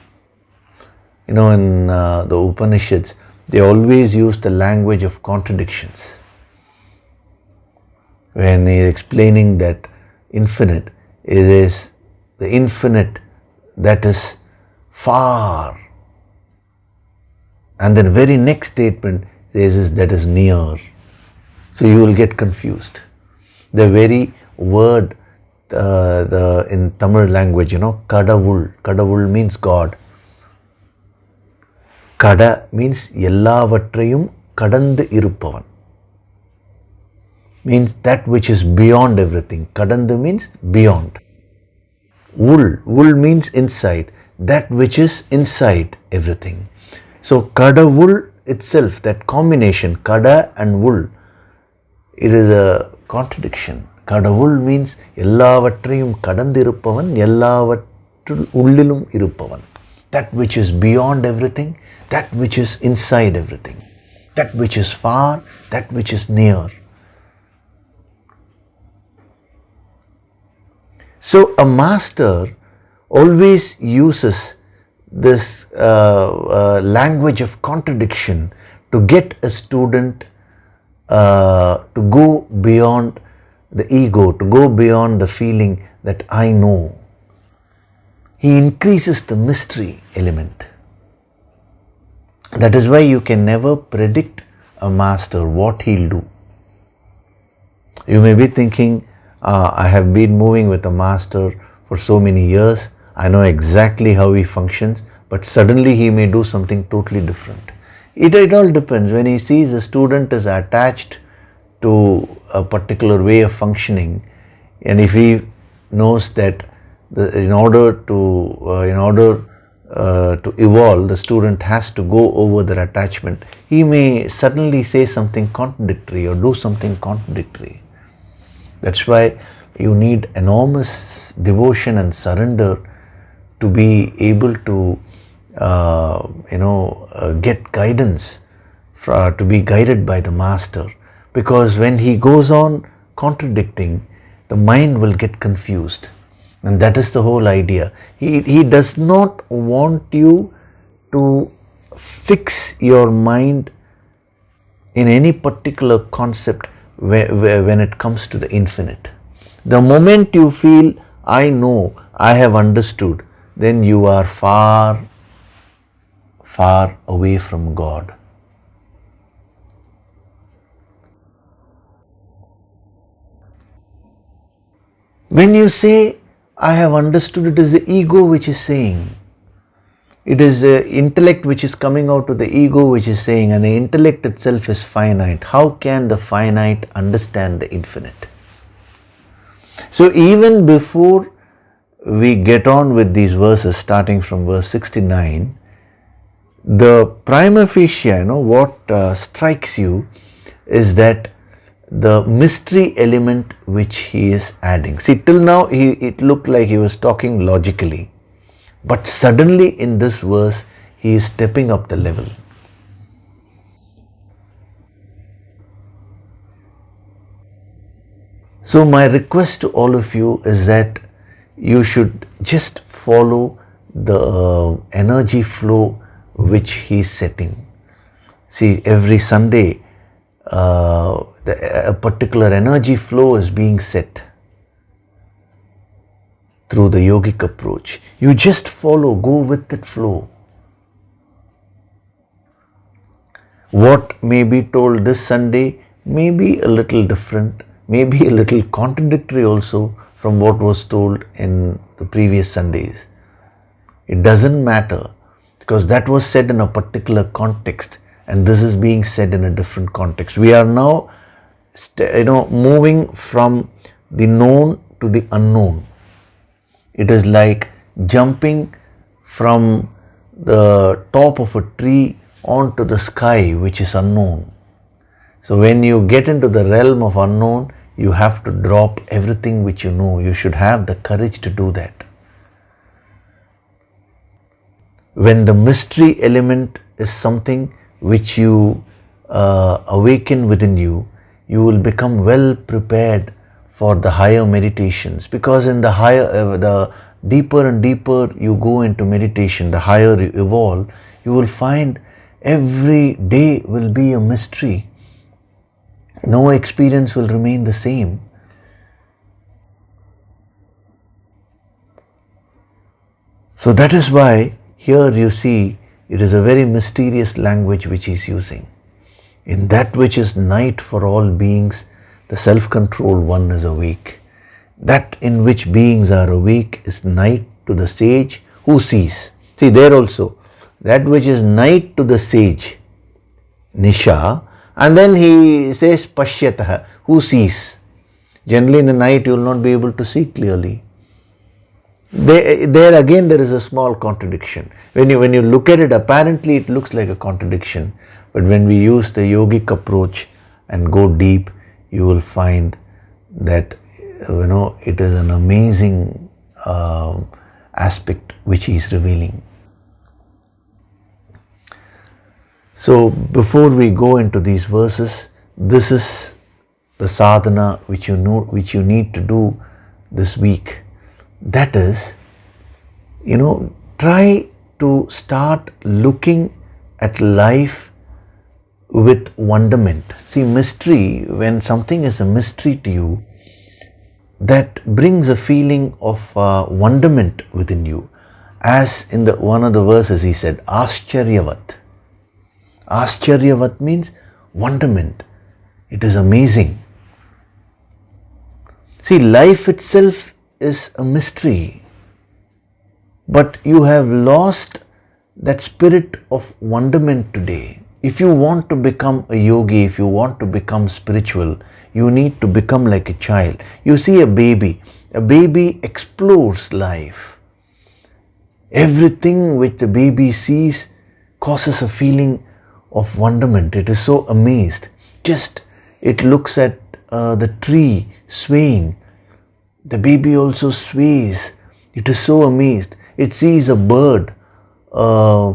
In the Upanishads, they always use the language of contradictions. When he is explaining that infinite, it is the infinite that is far. And then very next statement says that is near. So you will get confused. The very word in Tamil language, kadavul means God. Kada means ellavatrayum kadandu iruppavan. Means that which is beyond everything. Kadandu means beyond. Vul means inside. That which is inside everything. So kadavul itself, that combination, kada and vul, it is a contradiction. Kadavul means ellavatrayum kadandiruppavan, ellavatrul ullilum iruppavan. That which is beyond everything, that which is inside everything, that which is far, that which is near. So a master always uses this language of contradiction to get a student to go beyond the ego, to go beyond the feeling that I know. He increases the mystery element. That is why you can never predict a master what he'll do. You may be thinking, I have been moving with a master for so many years, I know exactly how he functions, but suddenly he may do something totally different. It all depends. When he sees a student is attached to a particular way of functioning, and if he knows that in order to evolve, the student has to go over their attachment, he may suddenly say something contradictory or do something contradictory. That's why you need enormous devotion and surrender to be able to get guidance, to be guided by the master. Because when he goes on contradicting, the mind will get confused. And that is the whole idea. He does not want you to fix your mind in any particular concept when it comes to the infinite. The moment you feel, I know, I have understood, then you are far, far away from God. When you say, I have understood, it is the ego which is saying. It is the intellect which is coming out of the ego which is saying, and the intellect itself is finite. How can the finite understand the infinite? So even before we get on with these verses, starting from verse 69, the prima facie, what strikes you is that the mystery element which he is adding. See, till now it looked like he was talking logically, but suddenly in this verse he is stepping up the level. So my request to all of you is that you should just follow the energy flow which he is setting. See, every Sunday a particular energy flow is being set through the yogic approach. You just follow, go with that flow. What may be told this Sunday may be a little different, may be a little contradictory also from what was told in the previous Sundays. It doesn't matter, because that was said in a particular context and this is being said in a different context. We are now moving from the known to the unknown. It is like jumping from the top of a tree onto the sky, which is unknown. So when you get into the realm of unknown, you have to drop everything which you know. You should have the courage to do that. When the mystery element is something which you awaken within you, you will become well prepared for the higher meditations, because in the higher, the deeper and deeper you go into meditation, the higher you evolve, you will find every day will be a mystery. No experience will remain the same. So that is why here you see it is a very mysterious language which he is using. In that which is night for all beings, the self-controlled one is awake. That in which beings are awake is night to the sage who sees. See, there also, that which is night to the sage, Nisha, and then he says Pashyatah, who sees. Generally in the night you will not be able to see clearly. There again there is a small contradiction. When you look at it, apparently it looks like a contradiction. But when we use the yogic approach and go deep, you will find that it is an amazing aspect which he is revealing. So before we go into these verses, this is the sadhana which you need to do this week. That is, try to start looking at life with wonderment. See, mystery, when something is a mystery to you, that brings a feeling of wonderment within you. As in one of the verses he said, Ascharyavat. Ascharyavat means wonderment. It is amazing. See, life itself is a mystery, but you have lost that spirit of wonderment today. if you want to become a yogi, if you want to become spiritual, you need to become like a child. You see a baby explores life. Everything which the baby sees causes a feeling of wonderment. It is so amazed. Just it looks at the tree swaying. The baby also sways. It is so amazed. It sees a bird, a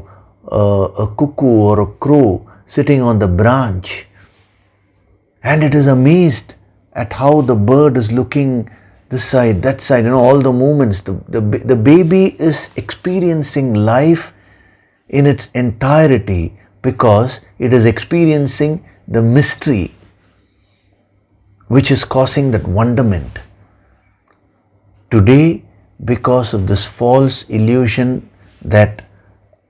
cuckoo or a crow sitting on the branch, and it is amazed at how the bird is looking this side, that side, all the movements. The baby is experiencing life in its entirety because it is experiencing the mystery which is causing that wonderment. Today, because of this false illusion that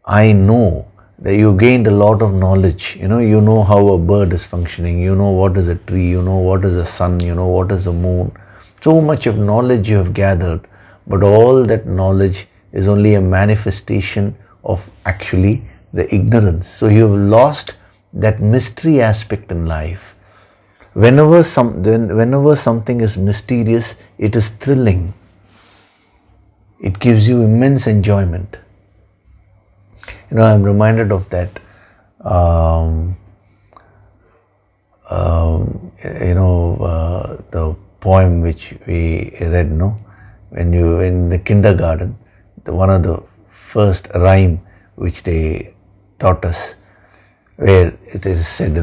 I know, that you gained a lot of knowledge, you know how a bird is functioning, you know what is a tree, you know what is a sun, you know what is a moon. So much of knowledge you have gathered, but all that knowledge is only a manifestation of actually the ignorance. So you have lost that mystery aspect in life. Whenever something is mysterious, it is thrilling. It gives you immense enjoyment. I'm reminded of that, the poem which we read, when you in the kindergarten, one of the first rhyme which they taught us, where it is said,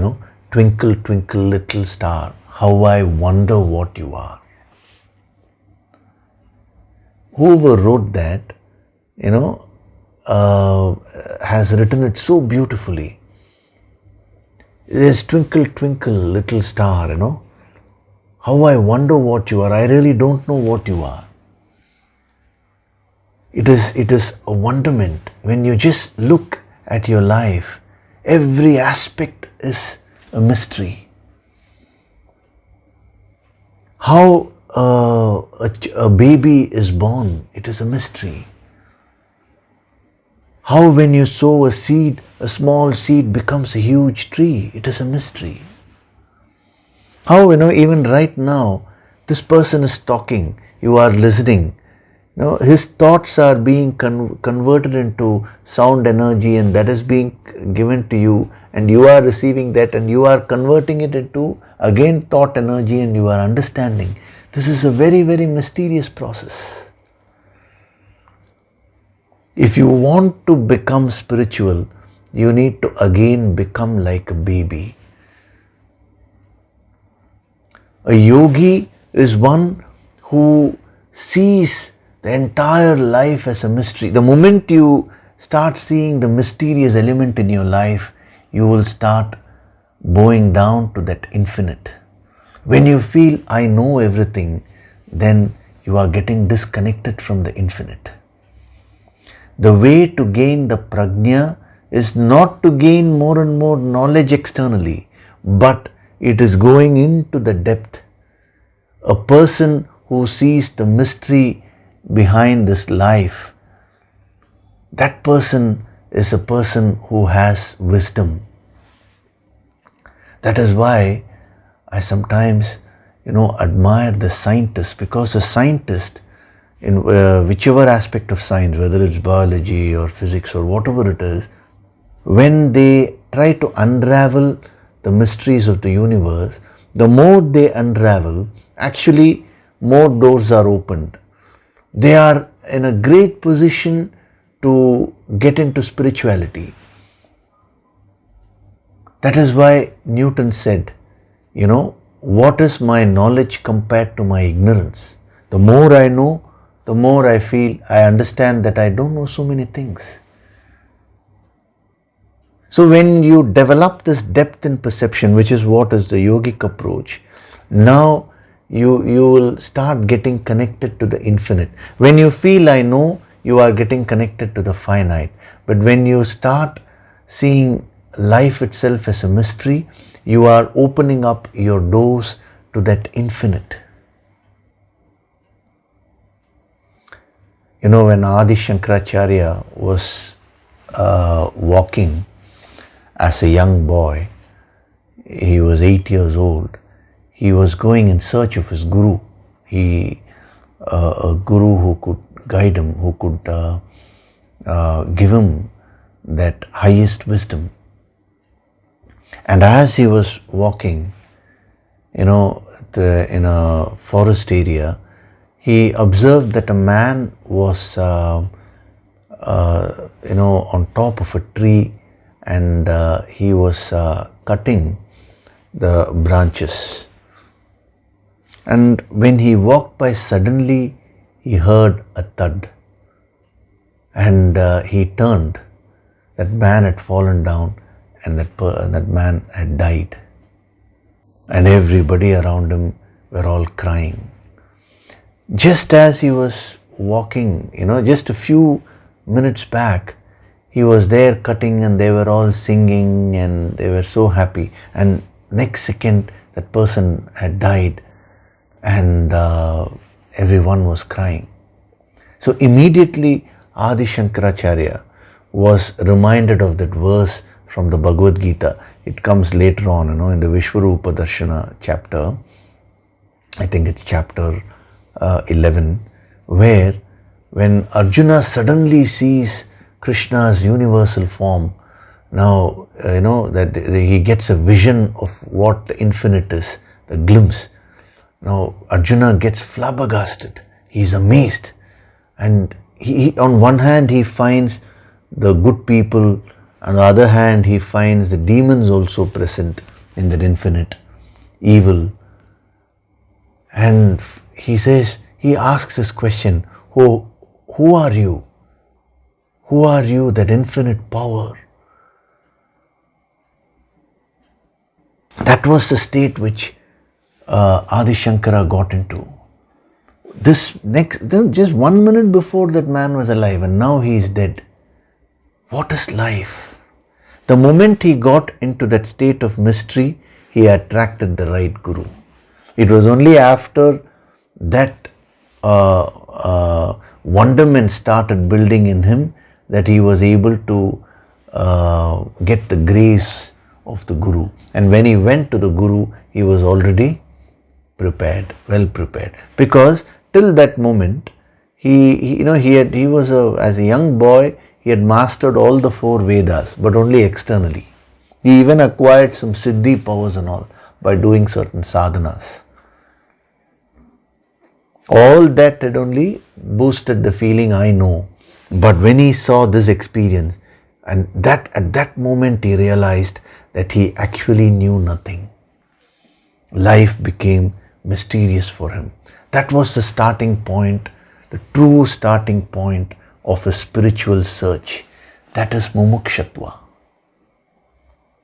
twinkle, twinkle, little star, how I wonder what you are. Whoever wrote that, has written it so beautifully. There's twinkle, twinkle, little star, how I wonder what you are. I really don't know what you are. It is a wonderment. When you just look at your life, every aspect is a mystery. How a baby is born, it is a mystery. How when you sow a seed, a small seed becomes a huge tree, it is a mystery. How, even right now, this person is talking, you are listening, his thoughts are being converted into sound energy, and that is being given to you, and you are receiving that, and you are converting it into again thought energy, and you are understanding. This is a very, very mysterious process. If you want to become spiritual, you need to again become like a baby. A yogi is one who sees the entire life as a mystery. The moment you start seeing the mysterious element in your life, you will start bowing down to that infinite. When you feel, I know everything, then you are getting disconnected from the infinite. The way to gain the prajna is not to gain more and more knowledge externally, but it is going into the depth. A person who sees the mystery behind this life, that person is a person who has wisdom. That is why I sometimes, admire the scientists, because a scientist, in whichever aspect of science, whether it's biology or physics or whatever it is, when they try to unravel the mysteries of the universe, the more they unravel, actually more doors are opened. They are in a great position to get into spirituality. That is why Newton said, what is my knowledge compared to my ignorance? The more I know, the more I feel, I understand that I don't know so many things. So when you develop this depth in perception, which is what is the yogic approach, now you will start getting connected to the infinite. When you feel I know, you are getting connected to the finite. But when you start seeing life itself as a mystery, you are opening up your doors to that infinite. When Adi Shankaracharya was walking, as a young boy, he was 8 years old, he was going in search of his guru. A guru who could guide him, who could give him that highest wisdom. And as he was walking, in a forest area, he observed that a man was, on top of a tree, and he was cutting the branches. And when he walked by, suddenly he heard a thud, and he turned. That man had fallen down, and that man had died. And everybody around him were all crying. Just as he was walking, just a few minutes back, he was there cutting, and they were all singing, and they were so happy. And next second, that person had died, and everyone was crying. So immediately Adi Shankaracharya was reminded of that verse from the Bhagavad Gita. It comes later on, in the Vishwarupa Darshana chapter. I think it's chapter 11, where when Arjuna suddenly sees Krishna's universal form, now that he gets a vision of what the infinite is, the glimpse. Now Arjuna gets flabbergasted. He's amazed, and he on one hand he finds the good people, on the other hand he finds the demons also present in that infinite evil. And he asks this question, who are you? Who are you, that infinite power? That was the state which Adi Shankara got into. Just 1 minute before, that man was alive, and now he is dead. What is life? The moment he got into that state of mystery, he attracted the right guru. It was only after that wonderment started building in him that he was able to get the grace of the guru. And when he went to the guru, he was already prepared, well prepared. Because till that moment, as a young boy, he had mastered all the 4 Vedas, but only externally. He even acquired some Siddhi powers and all by doing certain sadhanas. All that had only boosted the feeling, I know. But when he saw this experience, and that at that moment he realized that he actually knew nothing. Life became mysterious for him. That was the starting point, the true starting point of a spiritual search. That is mumukshatva.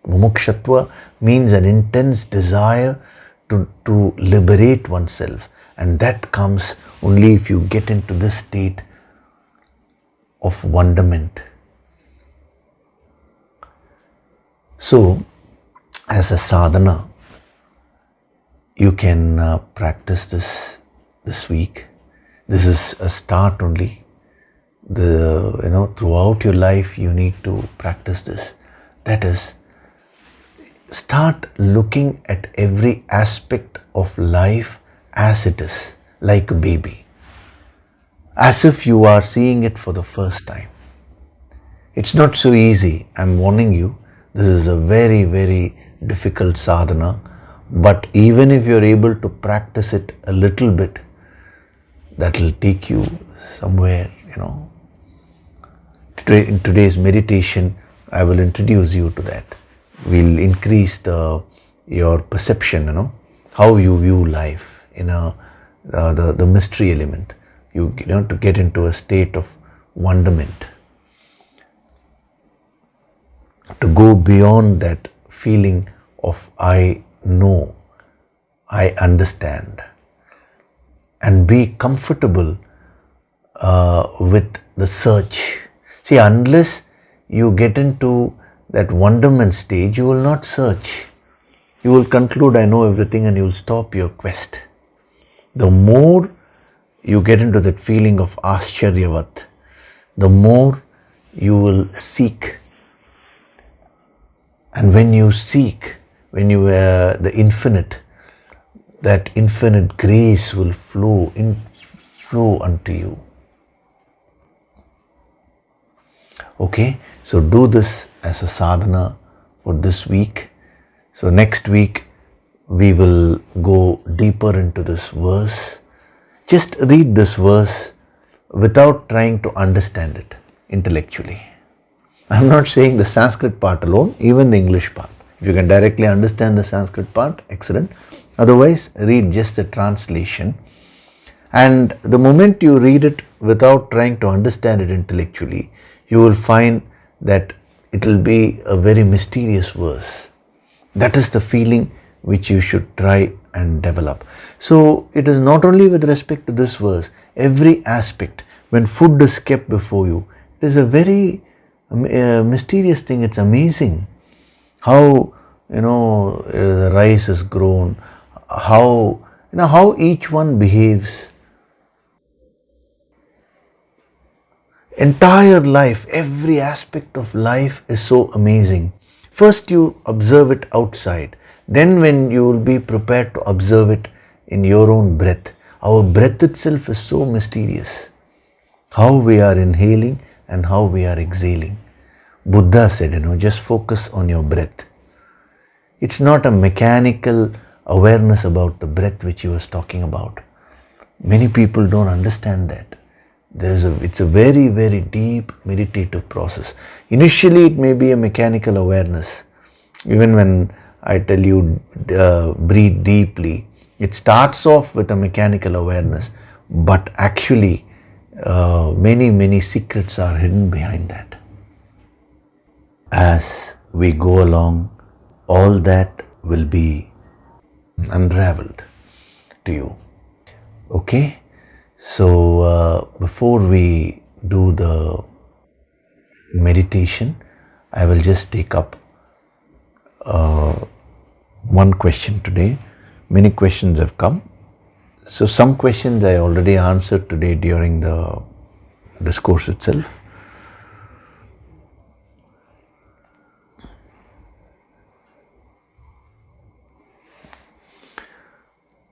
Mumukshatva means an intense desire to liberate oneself. And that comes only if you get into this state of wonderment. So, as a sadhana, you can practice this week. This is a start only. Throughout your life, you need to practice this. That is, start looking at every aspect of life as it is, like a baby, as if you are seeing it for the first time. It's not so easy. I'm warning you, this is a very, very difficult sadhana. But even if you're able to practice it a little bit, that will take you somewhere, In today's meditation, I will introduce you to that. We'll increase your perception, how you view life, the mystery element. To get into a state of wonderment. To go beyond that feeling of I know, I understand, and be comfortable with the search. See, unless you get into that wonderment stage, you will not search. You will conclude, I know everything, and you will stop your quest. The more you get into that feeling of ascharyavat, the more you will seek. And when you seek, when you the infinite, that infinite grace will flow unto you. Okay, so do this as a sadhana for this week. So next week we will go deeper into this verse. Just read this verse without trying to understand it intellectually. I'm not saying the Sanskrit part alone, even the English part. If you can directly understand the Sanskrit part, excellent. Otherwise, read just the translation. And the moment you read it without trying to understand it intellectually, you will find that it will be a very mysterious verse. That is the feeling which you should try and develop. So it is not only with respect to this verse, every aspect, when food is kept before you, it is a very mysterious thing. It's amazing how the rice is grown, how each one behaves. Entire life, every aspect of life is so amazing. First you observe it outside, then when you will be prepared to observe it in your own breath. Our breath itself is so mysterious. How we are inhaling and how we are exhaling. Buddha said, just focus on your breath. It's not a mechanical awareness about the breath which he was talking about. Many people don't understand that. It's a very, very deep meditative process. Initially, it may be a mechanical awareness. Even when I tell you breathe deeply, it starts off with a mechanical awareness, but actually many, many secrets are hidden behind that. As we go along, all that will be unraveled to you. Okay? So before we do the meditation, I will just take up one question today. Many questions have come. So some questions I already answered today during the discourse itself.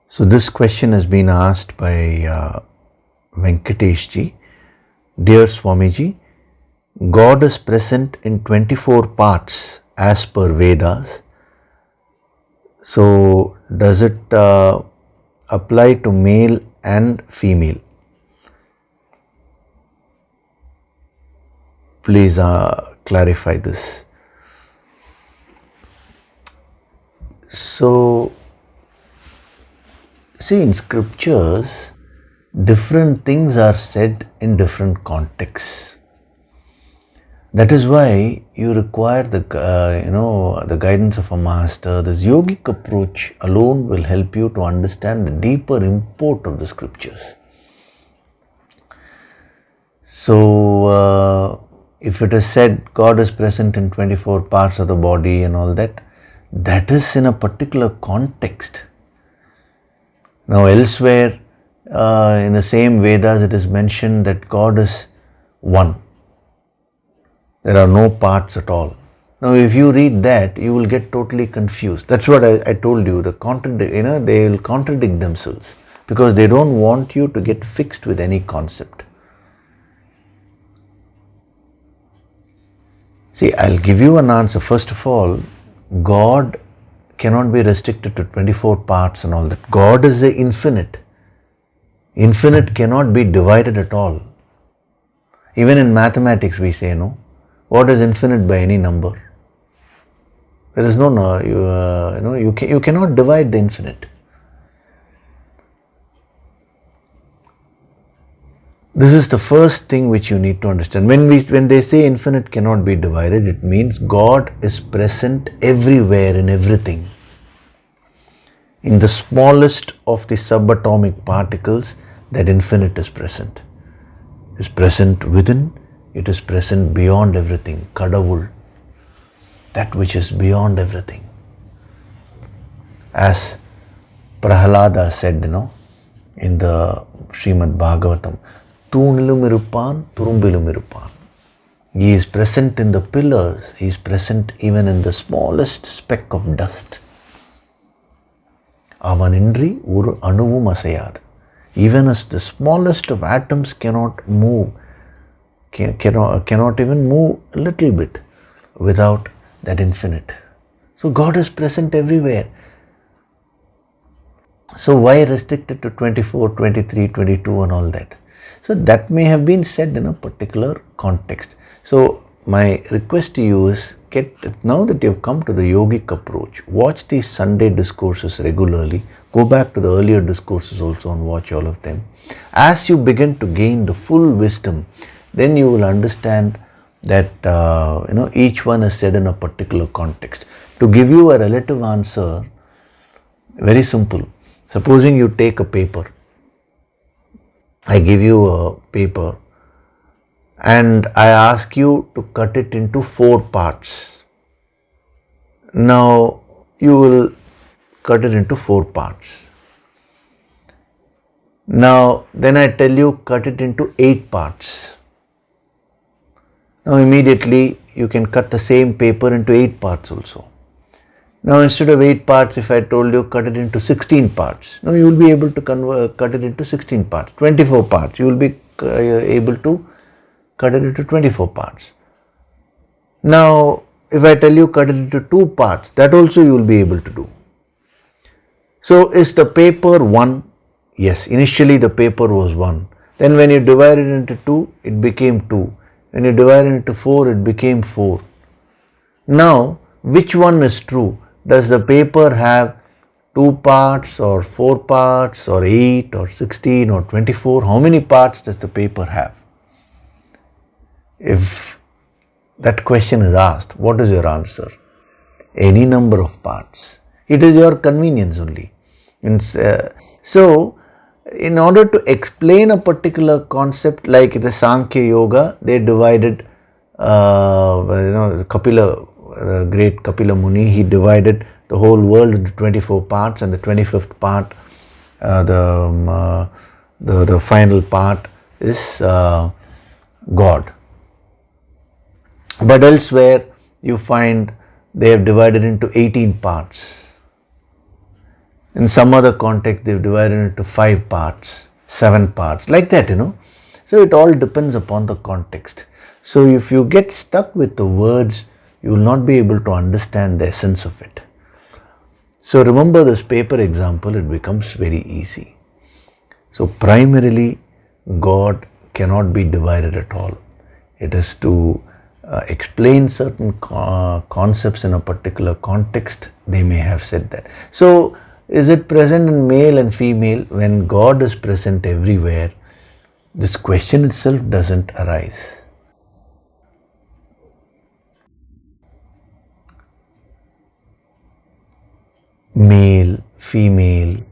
So this question has been asked by Venkatesh ji. Dear Swamiji, God is present in 24 parts as per Vedas. So does it apply to male and female? Please clarify this. So, see, in scriptures, different things are said in different contexts. That is why you require the guidance of a master. This yogic approach alone will help you to understand the deeper import of the scriptures. So, if it is said God is present in 24 parts of the body and all that, that is in a particular context. Now, elsewhere in the same Vedas, it is mentioned that God is one. There are no parts at all. Now, if you read that, you will get totally confused. That's what I told you. They will contradict themselves because they don't want you to get fixed with any concept. See, I'll give you an answer. First of all, God cannot be restricted to 24 parts and all that. God is the infinite. Infinite cannot be divided at all. Even in mathematics we say, no. What is infinite by any number? There is you cannot divide the infinite. This is the first thing which you need to understand. When they say infinite cannot be divided, it means God is present everywhere in everything. In the smallest of the subatomic particles, that infinite is present. It is present within, it is present beyond everything. Kadavul, that which is beyond everything. As Prahalada said, in the Srimad Bhagavatam, Toonilum iruppan, turumbilum iruppan. He is present in the pillars. He is present even in the smallest speck of dust. Avanindri uru anuvum asayad. Even as the smallest of atoms cannot move, cannot even move a little bit without that infinite. So God is present everywhere. So why restricted to 24, 23, 22 and all that? So that may have been said in a particular context. So my request to you is, now that you've come to the yogic approach, watch these Sunday discourses regularly. Go back to the earlier discourses also and watch all of them. As you begin to gain the full wisdom, then you will understand that each one is said in a particular context. To give you a relative answer, very simple. Supposing you take a paper, I give you a paper and I ask you to cut it into 4 parts. Now you will cut it into 4 parts. Now then I tell you cut it into 8 parts. Now immediately you can cut the same paper into 8 parts also. Now instead of 8 parts, if I told you cut it into 16 parts, now you will be able to cut it into 16 parts. 24 parts, you will be able to cut it into 24 parts. Now if I tell you cut it into 2 parts, that also you will be able to do. So is the paper 1? Yes, initially the paper was 1. Then when you divide it into 2, it became 2. When you divide it into 4, it became 4. Now which one is true? Does the paper have 2 parts or 4 parts or 8 or 16 or 24? How many parts does the paper have? If that question is asked, what is your answer? Any number of parts. It is your convenience only. So, in order to explain a particular concept like the Sankhya Yoga, they divided, Kapila, the great Kapila Muni, he divided the whole world into 24 parts, and the 25th part, the final part is God. But elsewhere you find they have divided into 18 parts. In some other context they have divided into 5 parts, 7 parts, like that, So it all depends upon the context. So if you get stuck with the words, you will not be able to understand the essence of it. So remember this paper example, it becomes very easy. So primarily, God cannot be divided at all. It is to explain certain concepts in a particular context, they may have said that. So is it present in male and female? When God is present everywhere, this question itself doesn't arise. Male, female,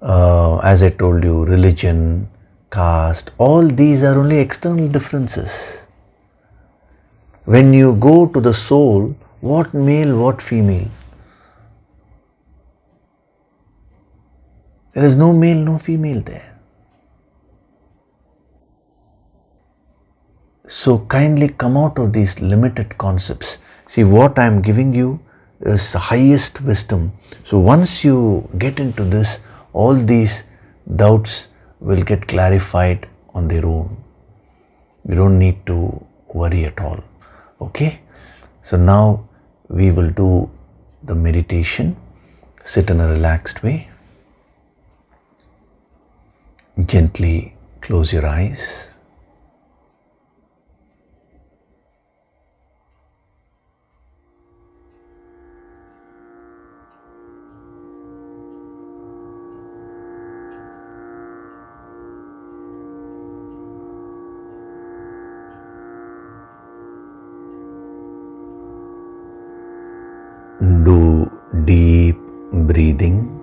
as I told you, religion, caste, all these are only external differences. When you go to the soul, what male, what female? There is no male, no female there. So kindly come out of these limited concepts. See, what I am giving you is the highest wisdom. So once you get into this, all these doubts will get clarified on their own. You don't need to worry at all. Okay? So now we will do the meditation. Sit in a relaxed way. Gently close your eyes. Do deep breathing.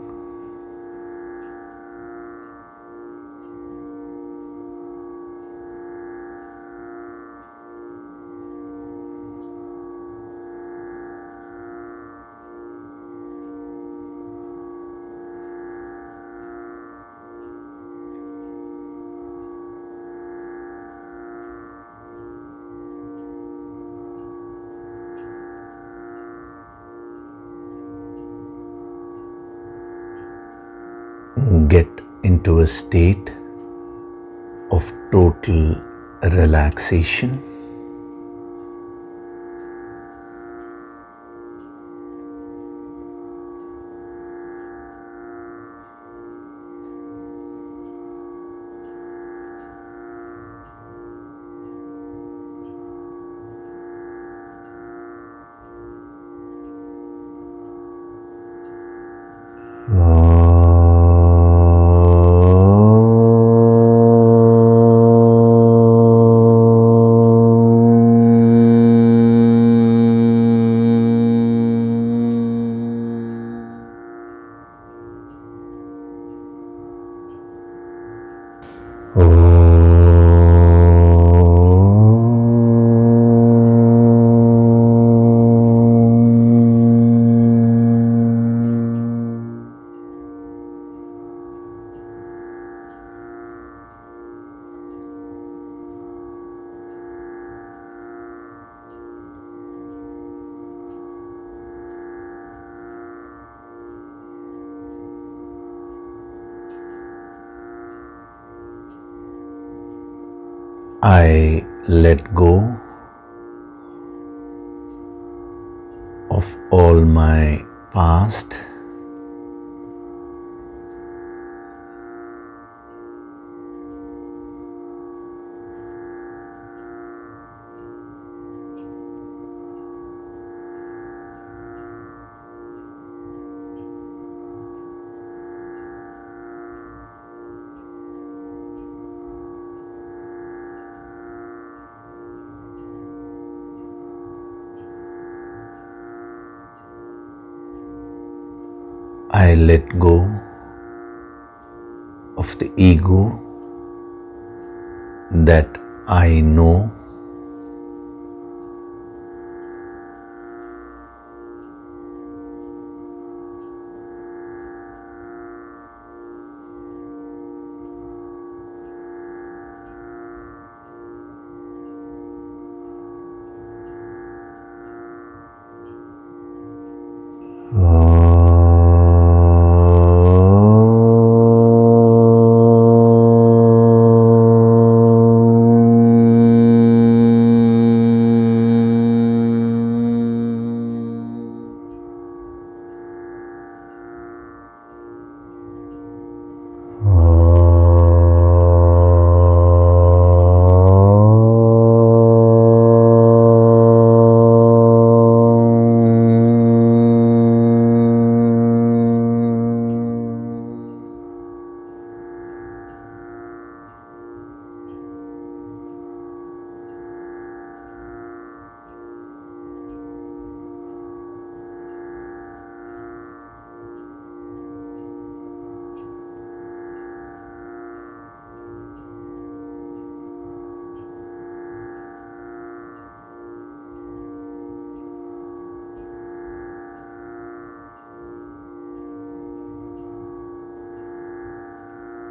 get into a state of total relaxation. I let go of all my past. I let go of the ego that I know.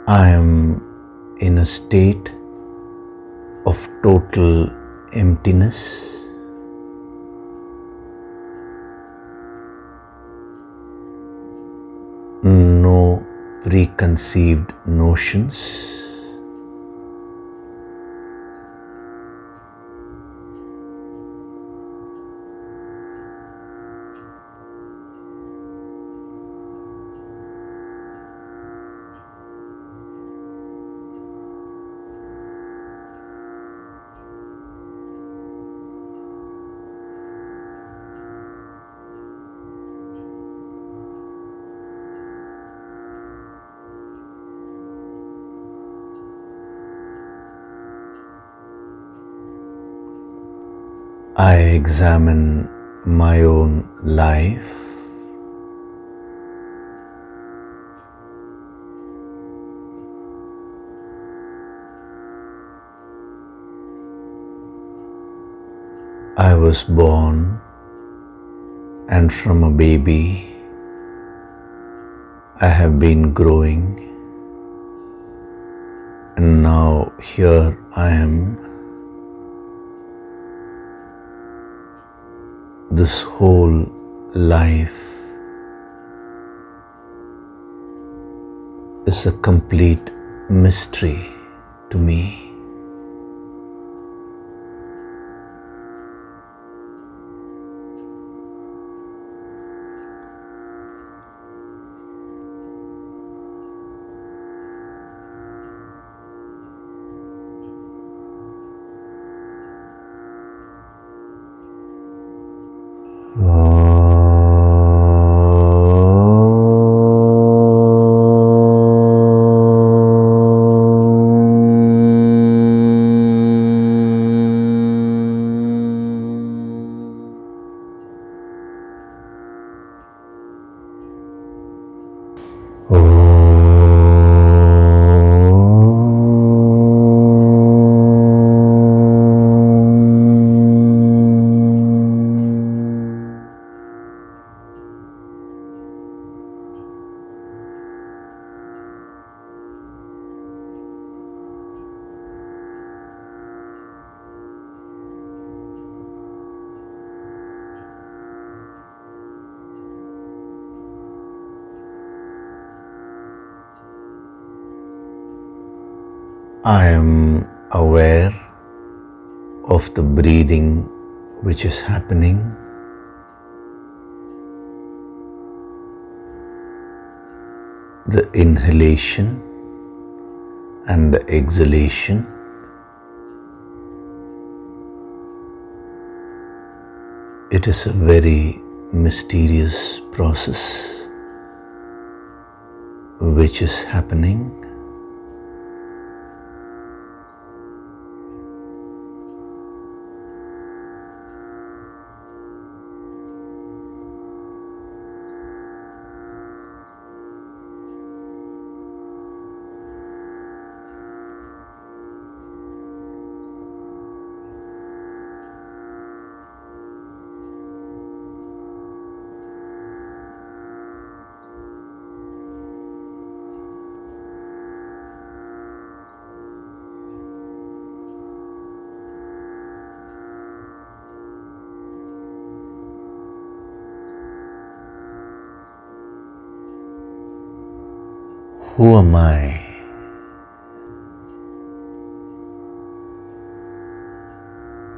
I am in a state of total emptiness. No preconceived notions. I examine my own life. I was born, and from a baby I have been growing, and now here I am. This whole life is a complete mystery to me. I am aware of the breathing which is happening. The inhalation and the exhalation. It is a very mysterious process which is happening. Who am I?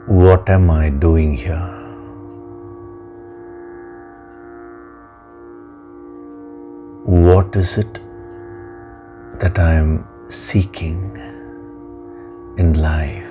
What am I doing here? What is it that I am seeking in life?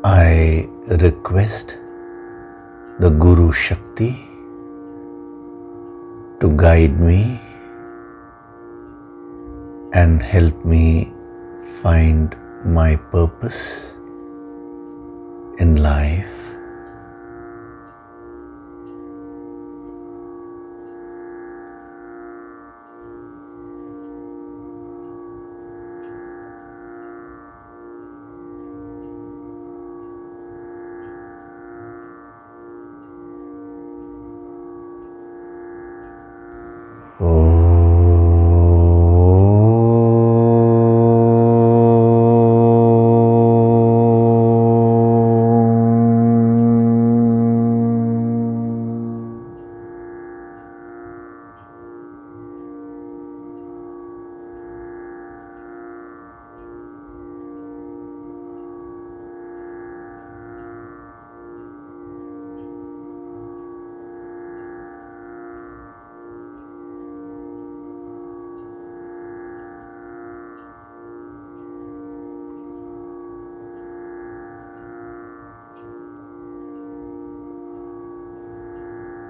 I request the Guru Shakti to guide me and help me find my purpose in life.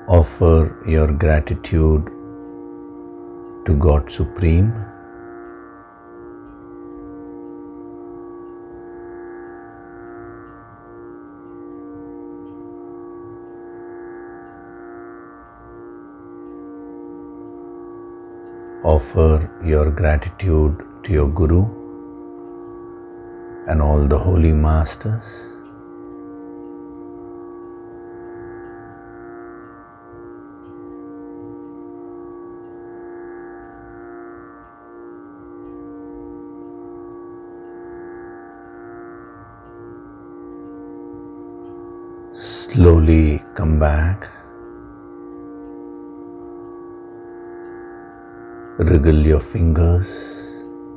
Offer your gratitude to God Supreme. Offer your gratitude to your Guru and all the holy masters. Slowly come back. Wriggle your fingers,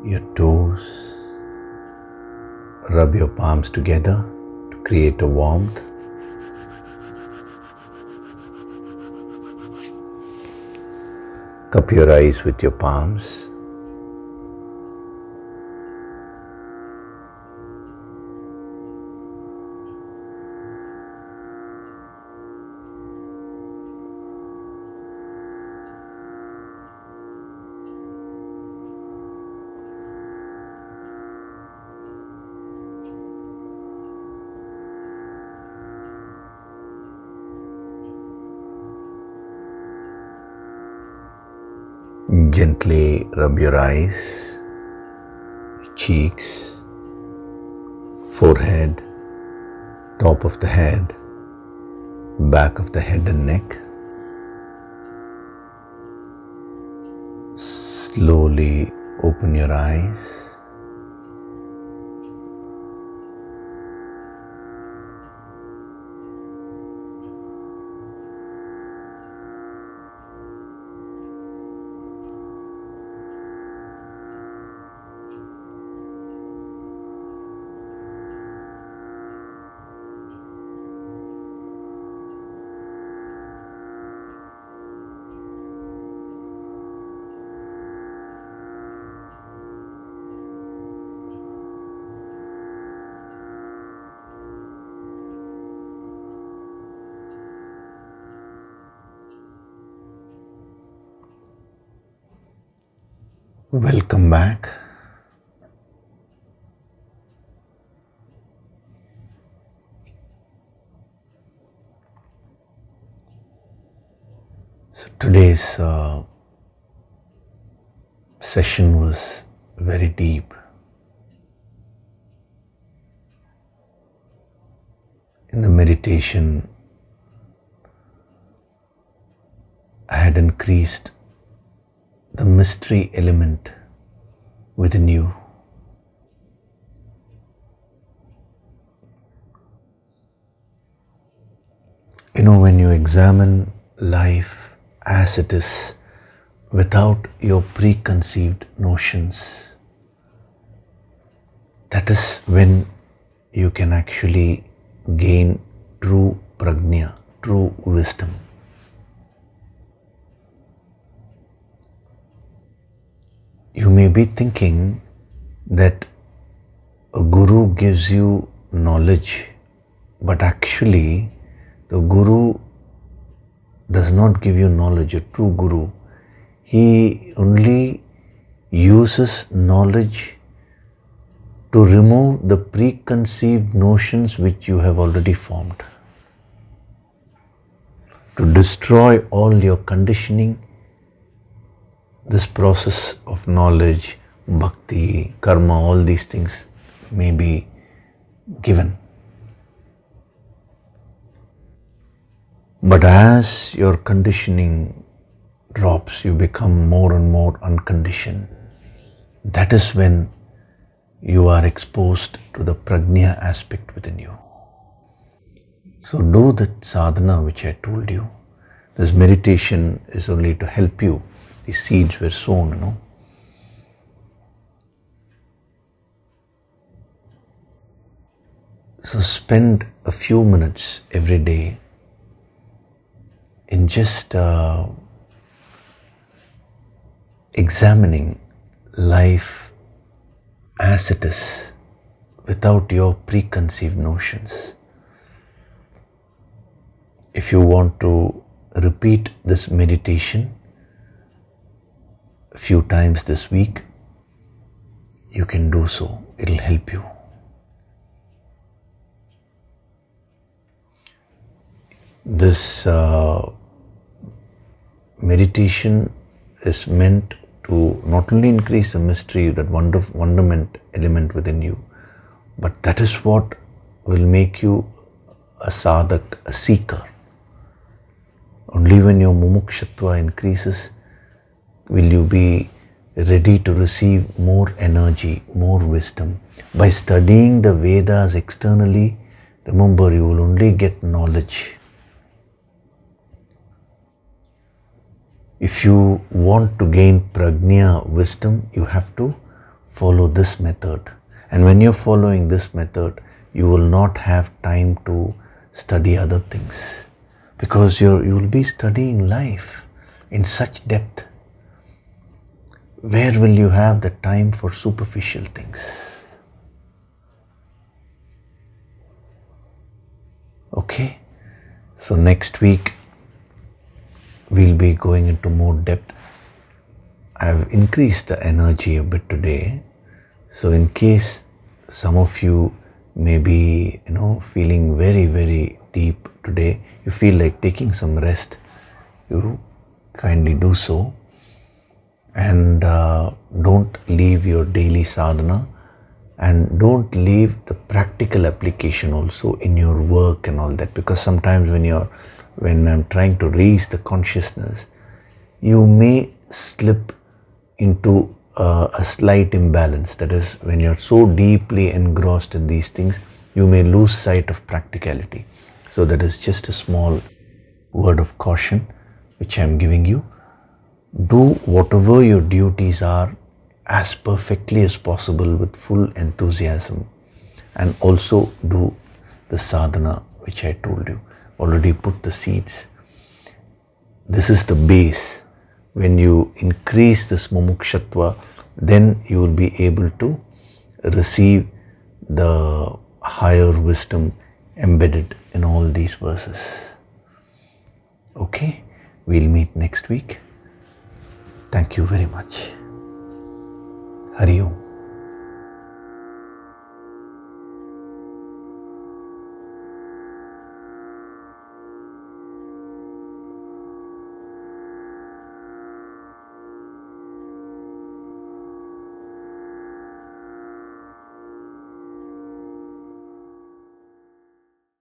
your toes. Rub your palms together to create a warmth. Cup your eyes with your palms. Gently rub your eyes, cheeks, forehead, top of the head, back of the head and neck. Slowly open your eyes. Welcome back. So today's session was very deep. In the meditation, I had increased the mystery element within you. You know, when you examine life as it is without your preconceived notions, that is when you can actually gain true prajna, true wisdom. You may be thinking that a guru gives you knowledge, but actually the guru does not give you knowledge. A true guru, he only uses knowledge to remove the preconceived notions which you have already formed, to destroy all your conditioning. This process of knowledge, bhakti, karma, all these things may be given. But as your conditioning drops, you become more and more unconditioned. That is when you are exposed to the prajna aspect within you. So do that sadhana which I told you. This meditation is only to help you. The seeds were sown, you know. So spend a few minutes every day in just examining life as it is without your preconceived notions. If you want to repeat this meditation a few times this week, you can do so. It'll help you. This meditation is meant to not only increase the mystery, that wonderment element within you, but that is what will make you a sadhak, a seeker. Only when your mumukshatva increases will you be ready to receive more energy, more wisdom. By studying the Vedas externally, remember, you will only get knowledge. If you want to gain prajna, wisdom, you have to follow this method. And when you're following this method, you will not have time to study other things, because you will be studying life in such depth. Where will you have the time for superficial things? Okay, so next week we'll be going into more depth. I've increased the energy a bit today, so in case some of you may be feeling very, very deep today, you feel like taking some rest, you kindly do so. And don't leave your daily sadhana, and don't leave the practical application also in your work and all that, because sometimes when I'm trying to raise the consciousness, you may slip into a slight imbalance. That is, when you're so deeply engrossed in these things, you may lose sight of practicality. So that is just a small word of caution which I'm giving you. Do whatever your duties are as perfectly as possible with full enthusiasm, and also do the sadhana which I told you. Already put the seeds. This is the base. When you increase this mumukshatva, then you will be able to receive the higher wisdom embedded in all these verses. Okay, we'll meet next week. Thank you very much. Hari Om.